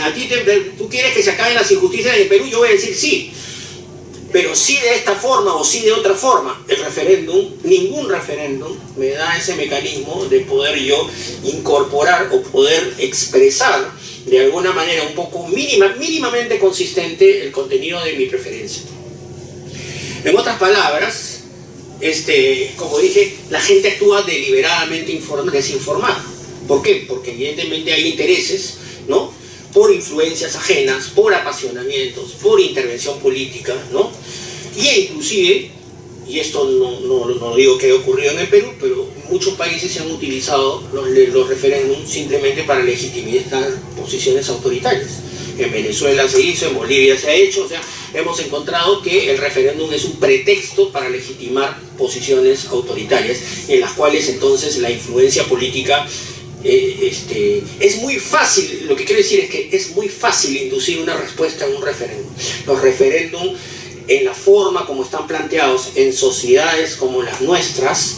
¿tú quieres que se acaben las injusticias en el Perú? Yo voy a decir sí. Pero sí de esta forma o sí de otra forma. El referéndum, ningún referéndum me da ese mecanismo de poder yo incorporar o poder expresar de alguna manera un poco mínimamente consistente el contenido de mi preferencia. En otras palabras, como dije, la gente actúa deliberadamente desinformada. ¿Por qué? Porque evidentemente hay intereses, ¿no?, por influencias ajenas, por apasionamientos, por intervención política, ¿no? Y inclusive, y esto no digo que haya ocurrido en el Perú, pero muchos países se han utilizado los referéndums simplemente para legitimizar posiciones autoritarias. En Venezuela se hizo, en Bolivia se ha hecho, o sea, hemos encontrado que el referéndum es un pretexto para legitimar posiciones autoritarias, en las cuales entonces la influencia política es muy fácil. Lo que quiero decir es que es muy fácil inducir una respuesta en un referéndum. Los referéndums, en la forma como están planteados en sociedades como las nuestras,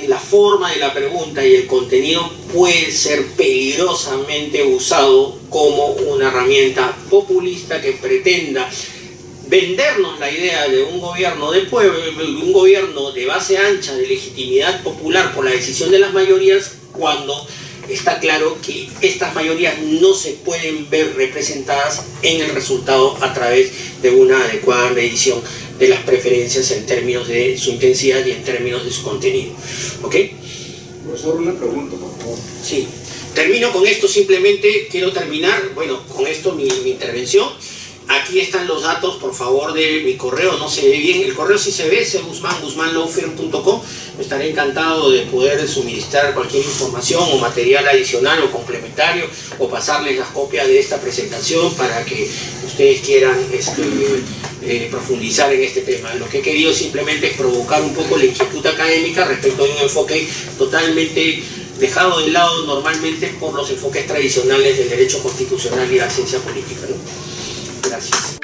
la forma de la pregunta y el contenido puede ser peligrosamente usado como una herramienta populista que pretenda vendernos la idea de un gobierno del pueblo, un gobierno de base ancha, de legitimidad popular por la decisión de las mayorías, cuando está claro que estas mayorías no se pueden ver representadas en el resultado a través de una adecuada medición de las preferencias en términos de su intensidad y en términos de su contenido. ¿Ok? Profesor, una pregunta, por favor. Sí. Termino con esto, simplemente quiero terminar, bueno, con esto mi intervención. Aquí están los datos, por favor, de mi correo. No se ve bien, el correo sí se ve, cguzman@lawfirm.com. Estaré encantado de poder suministrar cualquier información o material adicional o complementario, o pasarles las copias de esta presentación para que ustedes quieran profundizar en este tema. Lo que he querido simplemente es provocar un poco la inquietud académica respecto de un enfoque totalmente dejado de lado normalmente por los enfoques tradicionales del derecho constitucional y la ciencia política, ¿no? Gracias.